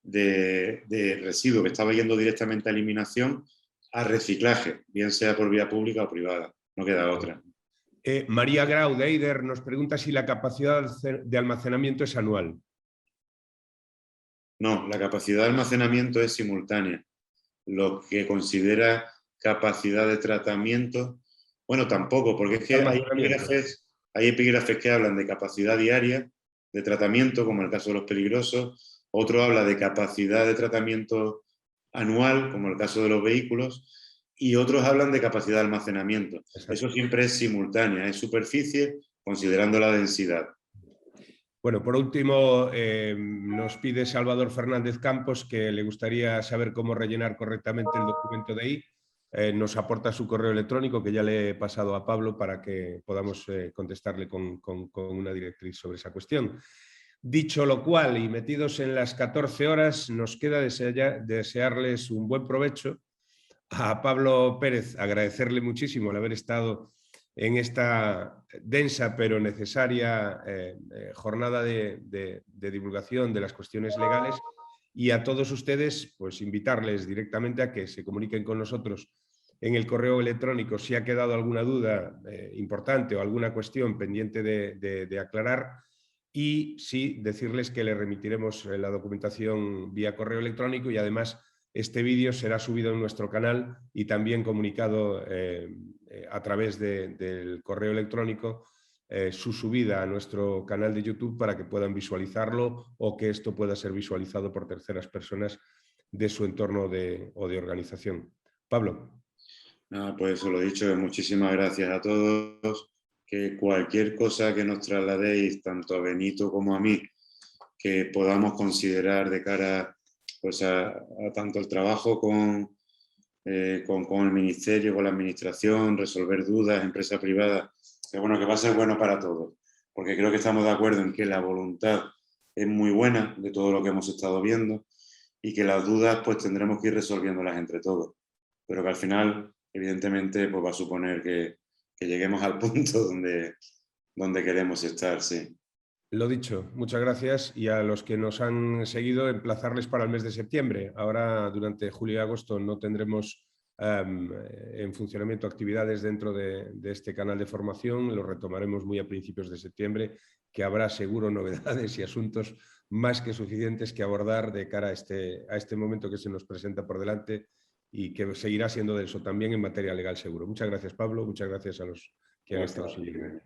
de residuo que estaba yendo directamente a eliminación a reciclaje, bien sea por vía pública o privada. No queda otra. María Grau de Eider nos pregunta si la capacidad de almacenamiento es anual. No, la capacidad de almacenamiento es simultánea. Lo que considera capacidad de tratamiento, bueno, tampoco, porque es que hay epígrafes que hablan de capacidad diaria de tratamiento, como el caso de los peligrosos. Otro habla de capacidad de tratamiento anual, como el caso de los vehículos. Y otros hablan de capacidad de almacenamiento. Exacto. Eso siempre es simultánea, es superficie considerando la densidad. Bueno, por último, nos pide Salvador Fernández Campos que le gustaría saber cómo rellenar correctamente el documento de ahí. Nos aporta su correo electrónico, que ya le he pasado a Pablo para que podamos contestarle con una directriz sobre esa cuestión. Dicho lo cual, y metidos en las 14 horas, nos queda desearles un buen provecho. A Pablo Pérez, agradecerle muchísimo el haber estado en esta densa pero necesaria jornada de divulgación de las cuestiones legales, y a todos ustedes pues invitarles directamente a que se comuniquen con nosotros en el correo electrónico si ha quedado alguna duda importante o alguna cuestión pendiente de aclarar, y sí decirles que le remitiremos la documentación vía correo electrónico, y además este vídeo será subido en nuestro canal y también comunicado a través del correo electrónico su subida a nuestro canal de YouTube para que puedan visualizarlo o que esto pueda ser visualizado por terceras personas de su entorno o de organización. Pablo. Pues os lo he dicho, muchísimas gracias a todos. Que cualquier cosa que nos trasladéis, tanto a Benito como a mí, que podamos considerar de cara pues a tanto el trabajo con con el ministerio, con la administración, resolver dudas, empresa privada, que bueno, que va a ser bueno para todos, porque creo que estamos de acuerdo en que la voluntad es muy buena de todo lo que hemos estado viendo y que las dudas pues tendremos que ir resolviéndolas entre todos, pero que al final evidentemente pues va a suponer que lleguemos al punto donde queremos estar, sí. Lo dicho, muchas gracias, y a los que nos han seguido, emplazarles para el mes de septiembre. Ahora, durante julio y agosto, no tendremos en funcionamiento actividades dentro de este canal de formación. Lo retomaremos muy a principios de septiembre, que habrá seguro novedades y asuntos más que suficientes que abordar de cara a este momento que se nos presenta por delante, y que seguirá siendo de eso también en materia legal seguro. Muchas gracias, Pablo. Muchas gracias a los que han estado siguiendo.